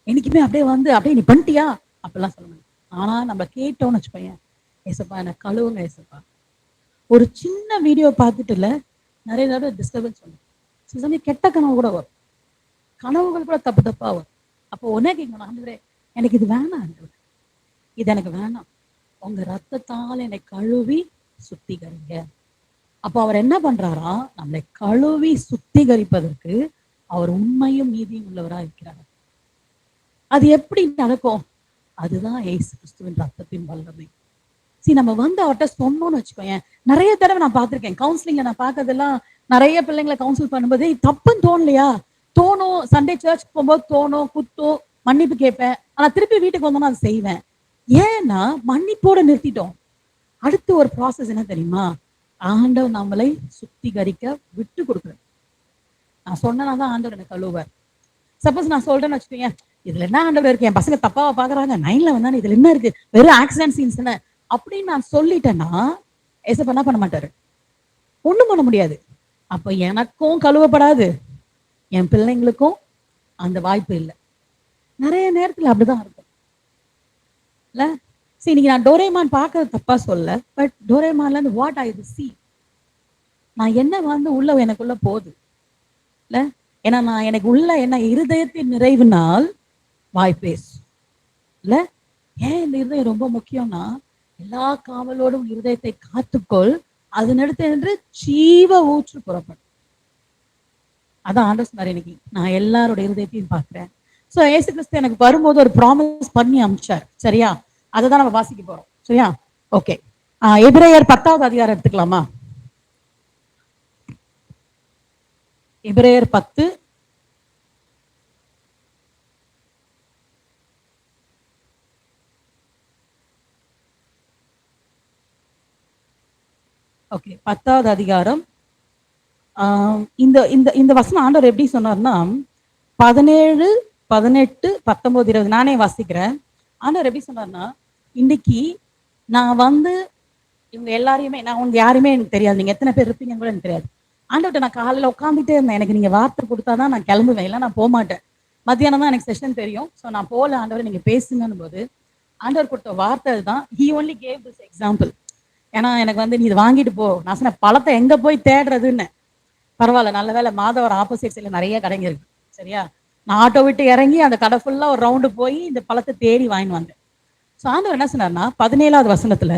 என்னைக்குமே அப்படியே வந்து அப்படியே நீ பண்ணிட்டியா அப்படிலாம் சொல்லணும். ஆனா நம்ம கேட்டோம்னு வச்சுக்கோங்க, ஏசப்பா என்ன கழுவுங்க ஏசப்பா. ஒரு சின்ன வீடியோ பார்த்துட்டு இல்ல நிறைய தடவை டிஸ்டர்பன்ஸ் வரும். சில சமயம் கெட்ட கனவு கூட வரும், கனவுகள் கூட தப்பு தப்பா வரும். அப்போ ஒன்னே கேட்கணும், ஆண்டவரே எனக்கு இது வேணாம், ஆண்டவரே இது எனக்கு வேணாம், உங்க ரத்தத்தால் என்னை கழுவி சுத்திகரிங்க. அப்போ அவர் என்ன பண்றாரா, நம்மளை கழுவி சுத்திகரிப்பதற்கு அவர் உண்மையும் நீதியும் உள்ளவரா இருக்கிறார். அது எப்படி நடக்கும்? அதுதான் ஏசு கிறிஸ்துவின் ரத்தத்தின் வல்லமை. சரி, நம்ம வந்து அவர்கிட்ட சொன்னோம்னு வச்சுக்கோங்க. நிறைய தடவை நான் பார்த்திருக்கேன் கவுன்சிலிங்ல, நான் பார்க்கறதெல்லாம் நிறைய பிள்ளைங்களை கவுன்சில் பண்ணும்போது தப்புன்னு தோணலையா? தோணும். சண்டே சர்ச் போகும்போது தோணும், குத்தும், மன்னிப்பு கேட்பேன். ஆனா திருப்பி வீட்டுக்கு வந்தோம்னா அதை செய்வேன். ஏன்னா மன்னிப்போட நிறுத்திட்டோம். அடுத்து ஒரு ப்ராசஸ் என்ன தெரியுமா? ஆண்டவர் நம்மளை சுத்திகரிக்க விட்டு கொடுக்குற. நான் சொன்னதான் ஆண்டவர் எனக்கு கழுவார். சப்போஸ் நான் சொல்றேன்னு வச்சுக்கோங்க, இதுல என்ன ஆண்டவர் இருக்கு, என் பசங்க தப்பாவா பாக்குறாங்க, 9ல வந்தானே இதுல என்ன இருக்கு, வெறும் ஆக்சிடென்ட் சீன்ஸ் என்ன அப்படின்னு நான் சொல்லிட்டேன்னா ஏசப்பா என்ன பண்ண மாட்டாரு, ஒண்ணும் பண்ண முடியாது. அப்ப எனக்கும் கழுவப்படாது, என் பிள்ளைங்களுக்கும் அந்த வாய்ப்பு இல்லை. நிறைய நேரத்துல அப்படிதான் இருக்கும் இல்ல. சரி, இன்னைக்கு நான் டோரேமான் பார்க்கறது தப்பா சொல்ல, பட் டோரேமான்ல இருந்து வாட் ஐ சி, நான் என்ன வந்து உள்ள எனக்குள்ள போகுது இல்ல. ஏன்னா நான் எனக்கு உள்ள என்ன இருதயத்தின் நிறைவுனால் வாய் பேசு இல்ல. ஏன் இந்த இருதயம் ரொம்ப முக்கியம்னா, எல்லா காவலோடும் இருதயத்தை காத்துக்கொள், அதனிடத்து என்று ஜீவ ஊற்று புறப்படும். அதான் ஆண்டவர் சொன்னார். இன்னைக்கு நான் எல்லாரோட இருதயத்தையும் பார்க்கிறேன். சோ ஏசு கிறிஸ்து எனக்கு வரும்போது ஒரு ப்ராமிஸ் பண்ணி அனுப்பிச்சார். சரியா? அதை தான் நம்ம வாசிக்க போறோம். சரியா? ஓகே. எபிரேயர் 10வது அதிகாரம் எடுத்துக்கலாமா? எபிரேயர் 10 ஓகே 10வது அதிகாரம். இந்த இந்த இந்த வசனம் ஆண்டவர் எப்படி சொன்னார்னா, 17, 18, 19, 20 நானே வாசிக்கிறேன். ஆண்டவர் எப்படி சொன்னார்னா, இன்னைக்கு நான் வந்து இவங்க எல்லாரையுமே நான் உங்க யாருமே எனக்கு தெரியாது, நீங்க எத்தனை பேர் இருப்பீங்கன்னு கூட எனக்கு தெரியாது. ஆண்டவர்கிட்ட நான் காலையில உட்காந்துட்டே இருந்தேன், எனக்கு நீங்க வார்த்தை கொடுத்தாதான் நான் கிளம்புவேன், இல்லை நான் போக மாட்டேன். மத்தியானம் தான் எனக்கு செஷன் தெரியும். ஸோ நான் போகல, ஆண்டவர் நீங்க பேசுங்கன்னு போது ஆண்டவர் கொடுத்த வார்த்தை அதுதான். He only cave this example. ஏன்னா எனக்கு வந்து நீ இதை வாங்கிட்டு போ, நான் சொன்ன பழத்தை எங்க போய் தேடுறதுன்னு. பரவாயில்ல, நல்ல வேலை மாதவர் ஆப்போசிட் சைட்ல நிறைய கடைங்க இருக்கு. சரியா, நான் ஆட்டோ விட்டு இறங்கி அந்த கடை ஃபுல்லா ஒரு ரவுண்டு போய் இந்த பழத்தை தேடி வாங்கிட்டு வந்தேன். ஸோ ஆண்டவர் என்ன சொன்னார்னா 17வது வசனத்துல,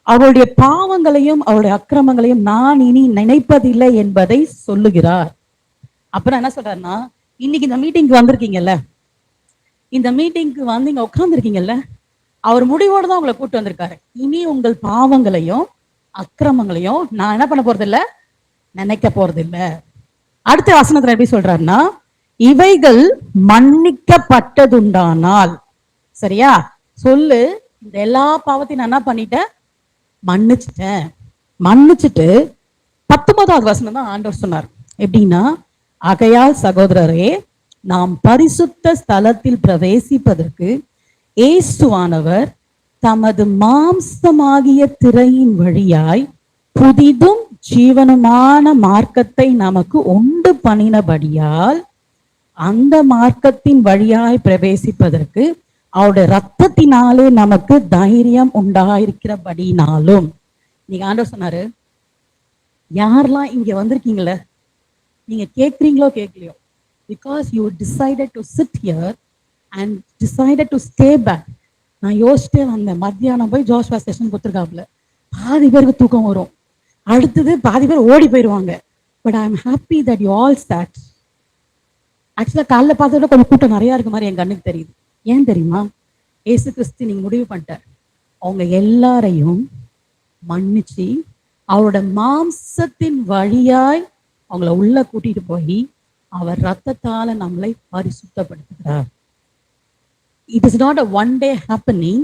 அவருடைய பாவங்களையும் அவருடைய அக்கிரமங்களையும் நான் இனி நினைப்பதில்லை என்பதை சொல்லுகிறார். அப்புறம் என்ன சொல்றாருன்னா, இன்னைக்கு இந்த மீட்டிங்க்கு வந்திருக்கீங்கல்ல, இந்த மீட்டிங்க்கு வந்து இங்க உட்கார்ந்துருக்கீங்கல்ல, அவர் முடிவோடு தான் உங்களை கூட்டு வந்திருக்காரு. இனி உங்கள் பாவங்களையும் அக்கிரமங்களையும் நான் என்ன பண்ண போறது இல்ல, நினைக்க போறது இல்ல. அடுத்த வசனத்துல எப்படி சொல்றாருன்னா, இவைகள் மன்னிக்கப்பட்டதுண்டானால், சரியா சொல்லு, இந்த எல்லா பாவத்தையும் நான் என்ன பண்ணிட்டேன், மன்னிச்சுட்டேன். மன்னிச்சுட்டு 19வது வசனம் தான் ஆண்டவர் சொன்னார். எப்படின்னா, ஆகையால் சகோதரரே, நாம் பரிசுத்த ஸ்தலத்தில் பிரவேசிப்பதற்கு இயேசுவானவர் தமது மாம்சமாகிய திரையின் வழியாய் புதிதும் ஜீவனுமான மார்க்கத்தை நமக்கு உண்டு பண்ணினபடியால் அந்த மார்க்கத்தின் வழியாய் பிரவேசிப்பதற்கு அவருடைய ரத்தத்தினாலே நமக்கு தைரியம் உண்டாயிருக்கிறபடினாலும். நீங்க ஆண்டவர் சொன்னாரு, யாரெல்லாம் இங்க வந்திருக்கீங்களே, நீங்க கேட்குறீங்களோ கேட்கலையோ, because you decided to sit here and decided to stay back. நான் யோசிச்சுட்டே வந்தேன், மத்தியானம் போய் ஜோஷ்வா செஷன் கொடுத்துருக்காப்புல, பாதி பேருக்கு தூக்கம் வரும், அடுத்தது பாதி பேர் ஓடி போயிடுவாங்க. But I am happy that you all start. ஆக்சுவலாக காலைல பார்த்தத கொஞ்சம் கூட்டம் நிறையா இருக்க மாதிரி என் கண்ணுக்கு தெரியுது. ஏன் தெரியுமா, ஏசு கிறிஸ்து நீங்க முடிவு பண்ணிட்டார், அவங்க எல்லாரையும் மன்னிச்சு அவரோட மாம்சத்தின் வழியாய் அவங்கள உள்ள கூட்டிட்டு போய் அவர் ரத்தத்தால நம்மளை பரிசுத்தப்படுத்துகிறார். It is not a one day happening.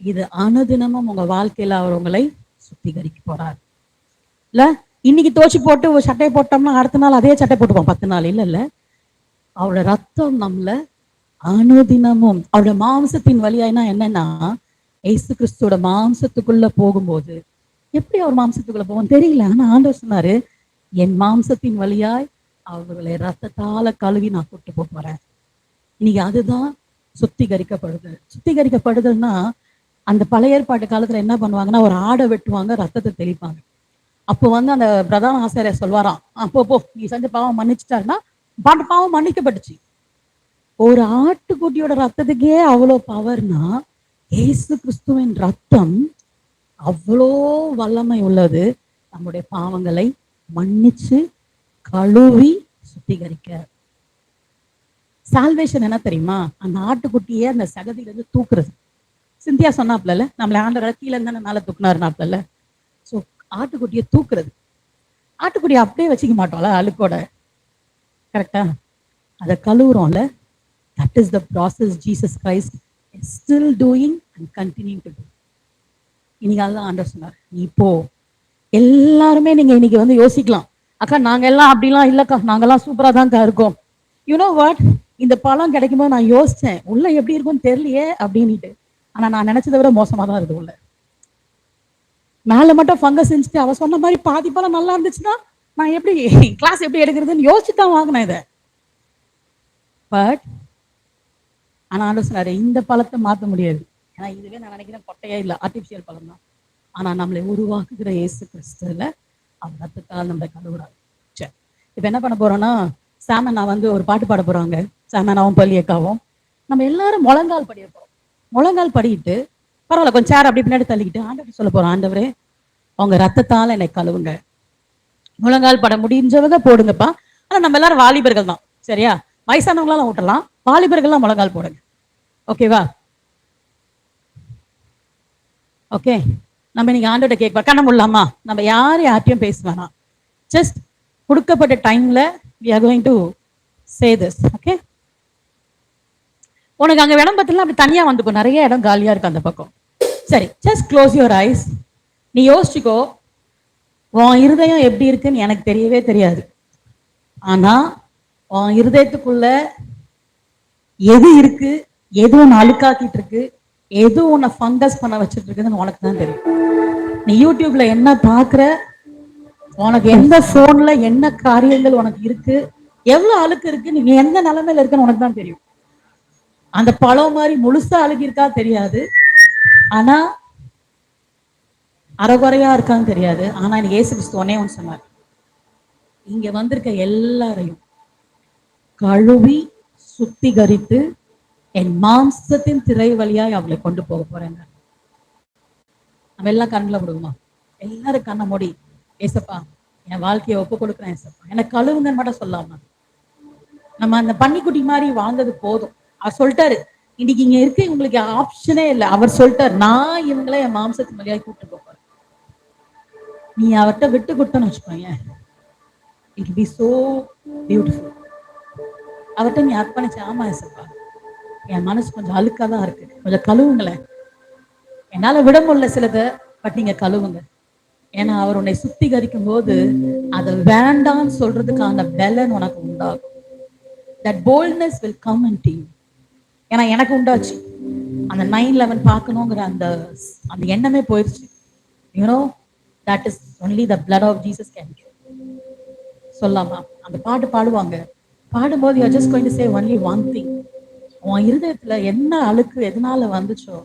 இது அனுதினமும் உங்க வாழ்க்கையில அவர் உங்களை சுத்திகரிக்க போறார். இல்ல இன்னைக்கு தோச்சி போட்டு ஒரு சட்டை போட்டோம்னா அடுத்த நாள் அதே சட்டை போட்டுப்போம் 10 நாள், இல்ல அவரோட ரத்தம் நம்மள அனுதினமும் அவரோட மாம்சத்தின் வழியாய்னா என்னன்னா, ஏசு கிறிஸ்துவோட மாம்சத்துக்குள்ள போகும்போது, எப்படி அவர் மாம்சத்துக்குள்ள போவோம் தெரியல, ஆனா ஆண்டவர் சொன்னாரு, என் மாம்சத்தின் வழியாய் அவர்களை ரத்தத்தால கழுவி நான் கூட்டு போறேன். இன்னைக்கு அதுதான் சுத்திகரிக்கப்படுதல். சுத்திகரிக்கப்படுதல்னா, அந்த பழைய ஏற்பாட்டு காலத்துல என்ன பண்ணுவாங்கன்னா, ஒரு ஆடை வெட்டுவாங்க, ரத்தத்தை தெளிப்பாங்க. அப்போ வந்து அந்த பிரதான ஆசிரியர் சொல்வாராம், அப்போ நீ செஞ்ச பாவம் மன்னிச்சுட்டாருன்னா பாவம் மன்னிக்கப்பட்டுச்சு. ஒரு ஆட்டுக்குட்டியோட ரத்தத்துக்கே அவ்வளோ பவர்னா, ஏசு கிறிஸ்துவின் ரத்தம் அவ்வளோ வல்லமை உள்ளது, நம்முடைய பாவங்களை மன்னிச்சு கழுவி சுத்திகரிக்க. சால்வேஷன் என்ன தெரியுமா, அந்த ஆட்டுக்குட்டியே அந்த சகதியில இருந்து தூக்குறது. சிந்தியா சொன்னாப்ல, நம்மள ஆண்டவர் கீழே இருந்தானே மேல தூக்குனாருனாப்ல. ஸோ ஆட்டுக்குட்டியை தூக்குறது. ஆட்டுக்குட்டியை அப்படியே வச்சுக்க மாட்டோம்ல அழுக்கோட, கரெக்டா, அதை கழுவுறோம்ல. That is the process Jesus Christ is still doing and continuing to do. இன்னைக்கு அதுதான் ஆண்டவர் சொன்னார், இப்போ எல்லாருமே நீங்க இன்னைக்கு வந்து யோசிக்கலாம், அக்கா நாங்க எல்லாம் அப்படிலாம் இல்லக்கா, நாங்கெல்லாம் சூப்பரா தான்க்கா இருக்கோம். யூனோ வாட், இந்த பழம் கிடைக்கும் போது நான் யோசிச்சேன், உள்ள எப்படி இருக்கும்னு தெரியலையே அப்படின்னுட்டு. ஆனா நான் நினைச்சதை விட மோசமா தான் இருக்கு உள்ள. மேல மட்டும் ஃபங்கஸ் இருந்துச்சு, அவ சொன்ன மாதிரி பாதி பழம் நல்லா இருந்துச்சுன்னா நான் எப்படி கிளாஸ் எப்படி எடுக்கிறதுன்னு யோசிச்சு தான் வாங்கினேன் இதை. பட் ஆனா ஆண்டவர் சொன்னாரு, இந்த பழத்தை மாற்ற முடியாது. ஏன்னா இதுவே நான் நினைக்கிறேன் கொட்டையா இல்லை, ஆர்டிபிஷியல் பழம் தான். ஆனா நம்மளை உருவாக்குகிற இயேசு கிறிஸ்துல அவர் ரத்தத்தால் நம்மளை கழுவுறாரு. சரி, இப்ப என்ன பண்ண போறோம்னா, சாமனா வந்து ஒரு பாட்டு பாட போறாங்க, சாமனாவும் பள்ளியக்காவும். நம்ம எல்லாரும் முழங்கால் படிய போறோம். முழங்கால் படிக்கிட்டு பரவாயில்ல, கொஞ்சம் சேர் அப்படி பின்னாடி தள்ளிக்கிட்டு ஆண்டவர் சொல்ல போறோம், ஆண்டவரே அவங்க ரத்தத்தால என்னை கழுவுங்க. முழங்கால் பட முடிஞ்சவங்க போடுங்கப்பா. ஆனா நம்ம எல்லாரும் வாலிபர்கள் தான், சரியா, வயசானவங்களாம் விட்டலாம், வாலிபர்கள்லாம் முழங்கால் போடுங்க. ஓகேவா? ஓகே, நம்ம இன்னைக்கு ஆண்டோட கேட்பா கண்ண முடியலாமா? நம்ம யார்ட்டையும் பேச வேணாம். ஜஸ்ட் கொடுக்கப்பட்ட டைம்ல we are going to say this. Okay, உனக்கு அங்க இடம் பத்திலாம் அப்படி தனியா வந்துக்கும், நிறைய இடம் காலியா இருக்கு அந்த பக்கம். சரி, ஜஸ்ட் க்ளோஸ் யுவர் ஐஸ். நீ யோசிச்சுக்கோ, உன் இருதயம் எப்படி இருக்குன்னு எனக்கு தெரியவே தெரியாது. ஆனா உன் இருதயத்துக்குள்ள எது இருக்கு, எது உன்னை அழுக்காக்கிட்டு இருக்கு, எது உன்னை ஃபங்கஸ் பண்ண வச்சுட்டு இருக்குதுன்னு உனக்கு தான் தெரியும். நீ யூடியூப்ல என்ன பாக்குற, உனக்கு எந்த போன்ல என்ன காரியங்கள் உனக்கு இருக்கு, எவ்வளவு அழுக்கு இருக்கு, நீங்க எந்த நிலைமையில இருக்குன்னு உனக்கு தான் தெரியும். அந்த பழம் மாதிரி முழுசா அழுகி இருக்கா தெரியாது, ஆனா அரைகுறையா இருக்கான்னு தெரியாது. ஆனா எனக்கு இயேசு கிறிஸ்து ஒன்னே ஒன்று சொன்னார், இங்க வந்திருக்க எல்லாரையும் கழுவி சுத்திகரித்து என் மாம்சத்தின் திரை வழியாய் அவளை கொண்டு போக போறேன். நம்ம எல்லாம் கண்ணில் விடுவோமா? எல்லாரும் கண்ணை மூடி, ஏசப்பா என் வாழ்க்கையை ஒப்பு கொடுக்குறேன் ஏசப்பா, எனக்கு கழுவுங்கன்னு மட்டும் சொல்லாம, நம்ம அந்த பன்னிக்குட்டி மாதிரி வாழ்ந்தது போதும். அவர் சொல்லிட்டாரு, இன்னைக்கு இங்க இருக்க உங்களுக்கு ஆப்ஷனே இல்லை. அவர் சொல்லிட்டாரு, நான் இவங்கள என் மாம்சத்தின் வழியாக கூப்பிட்டு போறேன். நீ அவர்கிட்ட விட்டு கொடுத்தன்னு வச்சுக்கோங்க, இட் பி சோ பியூட்டிஃபுல். அவர்கிட்ட நீ அர்ப்பணிச்சு, ஆமா ஏசப்பா என் மனசு கொஞ்சம் அழுக்கா தான் இருக்கு, கொஞ்சம் கழுவுங்களேன், என்னால விட முடியல சிலதை, பட் நீங்க கழுவுங்க. ஏன்னா அவர் உன்னை சுத்திகரிக்கும் போது அதை வேண்டான்னு சொல்றதுக்கான பலன் உனக்கு உண்டாகும். That boldness will come into you. ஏன்னா எனக்கு உண்டாச்சு, அந்த 9/11 பார்க்கணுங்கிற அந்த அந்த எண்ணமே போயிடுச்சு. You know, that is only the blood of Jesus can do. சொல்லாமா? அந்த பாட்டு பாடுவாங்க, பாடும்போது you're just going to say only one thing. உன் இருதயத்துல என்ன அழுக்கு எதனால வந்துச்சோ,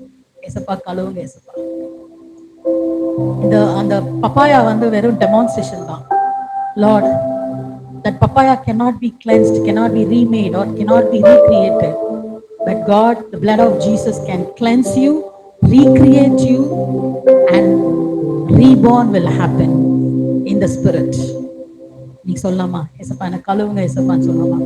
ஏசப்பா கழுவுங்க ஏசப்பா. அந்த பப்பாயா வந்து வெறும் டெமான்ஸ்ட்ரேஷன் தான். Lord, that papaya cannot be cleansed, cannot be remade, or cannot be recreated. But God, the blood of Jesus can cleanse you, recreate you, and reborn will happen in the spirit. நீ சொல்லலாமா? ஏசப்பா என்ன கழுவுங்க ஏசப்பான்னு சொல்லலாமா?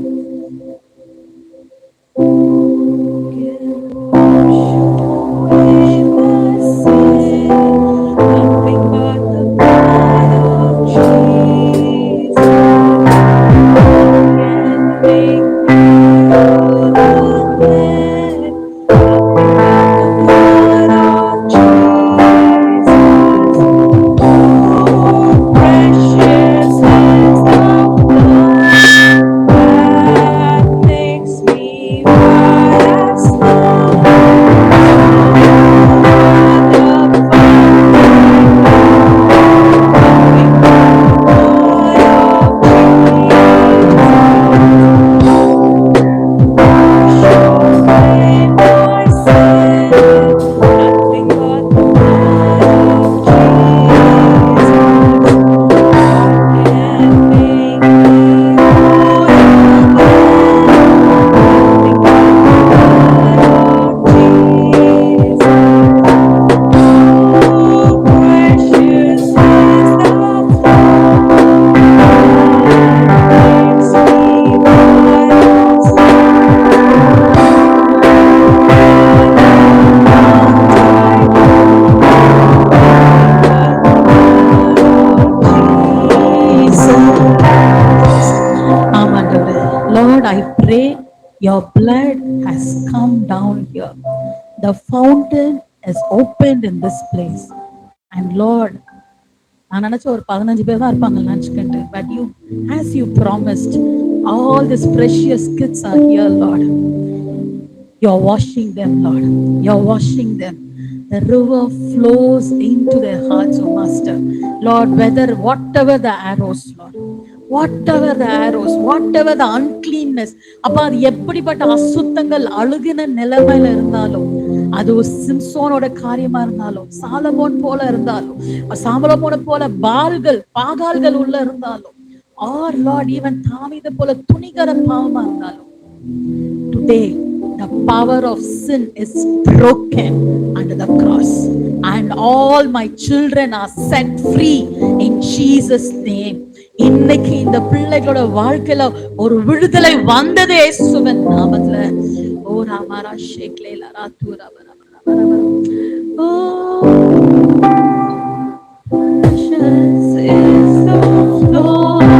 Your blood has come down here. The fountain is opened in this place. And Lord, நான் நினைச்ச ஒரு 15 பேர் தான் இருப்பாங்க நினைச்சுக்கிட்டு, but you, as you promised, all these precious kids are here, Lord. You're washing them, Lord. You're washing them. The river flows into their hearts, oh Master. Lord, whatever the arrows, Lord, whatever the arrows, whatever the uncleanness, அப்ப அது எப்படிப்பட்ட அசுத்தங்கள் அழுகின நிலைமையில இருந்தாலும், அது சிம்சோனோட காரியமா இருந்தாலும், Solomon போல இருந்தாலும், சாலமோனை போல பாகால்கள் உள்ள இருந்தாலும், or Lord even தாவீது போல துணிகர பாவமா இருந்தாலும், today the power of sin is broken under the cross, and all my children are set free in Jesus' name. இன்னைக்கு இந்த பிள்ளைகளோட வாழ்க்கையில ஒரு விடுதலை வந்ததே இயேசுவின் நாமத்துல. ஓ ராமாரா ஷேக்லேலா ராத்துரா பரபரபரபர. ஓ precious is the Lord.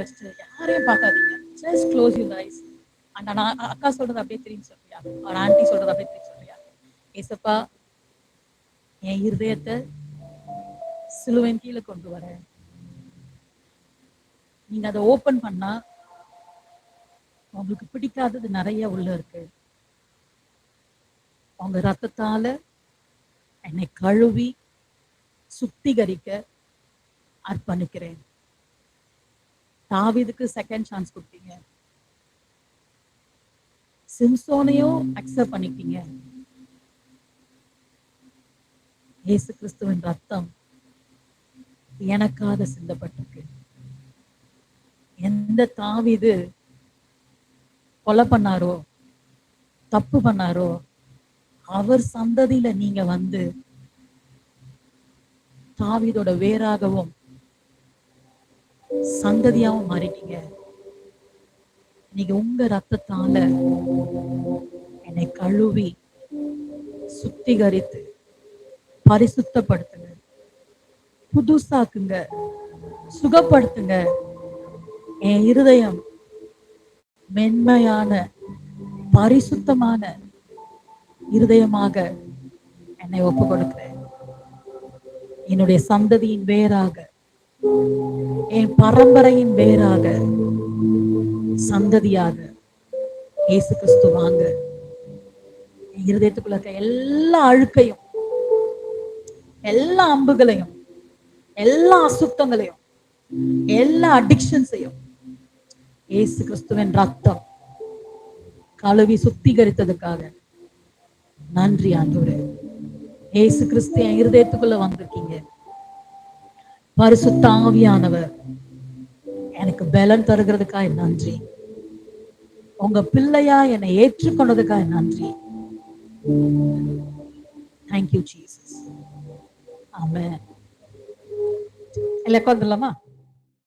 வச்சுட்டு யாரையும் பார்க்காதீங்க. Just close your eyes. And நான் அக்கா சொல்றது அப்படியே திரும்பி சொல்றியா, ஒரு ஆண்டி சொல்றது அப்படியே திரும்பி சொல்றியா? ஏசப்பா, என் இருதயத்தை சிலுவையின் கீழே கொண்டு வரேன். நீங்க அதை ஓபன் பண்ணா உங்களுக்கு பிடிக்காதது நிறைய உள்ள இருக்கு. உங்க ரத்தத்தால என்னை கழுவி சுத்திகரிக்க அர்ப்பணிக்கிறேன். தாவீதுக்கு செகண்ட் சான்ஸ் கொடுத்தீங்க, சிம்சோனையும் அக்செப்ட் பண்ணிட்டீங்க. இயேசு கிறிஸ்துவின் ரத்தம் எனக்காக சிந்தப்பட்டிருக்கு. எந்த தாவீது கொலை பண்ணாரோ, தப்பு பண்ணாரோ, அவர் சந்ததியில நீங்க வந்து தாவீதோட வேராகவும் சந்ததியாவும் மாறிட்டீங்க. நீங்க உங்க ரத்தத்தால என்னை கழுவி சுத்திகரித்து பரிசுத்தப்படுத்துங்க, புதுசாக்குங்க, சுகப்படுத்துங்க. என் இருதயம் மென்மையான பரிசுத்தமான இருதயமாக என்னை ஒப்பு கொடுக்கிறேன். என்னுடைய சந்ததியின் வேராக, என் பரம்பரையின் வேராக, சந்ததியாக இயேசு கிறிஸ்து வாங்க. என் இருதயத்துக்குள்ள இருக்க எல்லா அழுக்கையும், எல்லா அம்புகளையும், எல்லா அசுத்தங்களையும், எல்லா அடிக்ஷன்ஸையும் இயேசு கிறிஸ்துவின் ரத்தம் கழுவி சுத்திகரித்ததுக்காக நன்றி ஆண்டவரே. இயேசு கிறிஸ்து என் இருதயத்துக்குள்ள வந்திருக்கீங்க. பரிசுத்த ஆவியானவர் எனக்கு பலன் தருகிறதுக்காக நன்றி. உங்க பிள்ளையா என்னை ஏற்றுக்கொண்டதுக்காக நன்றி. Thank you, Jesus. Amen. எல்லாம் உட்கார்ந்துடலாமா?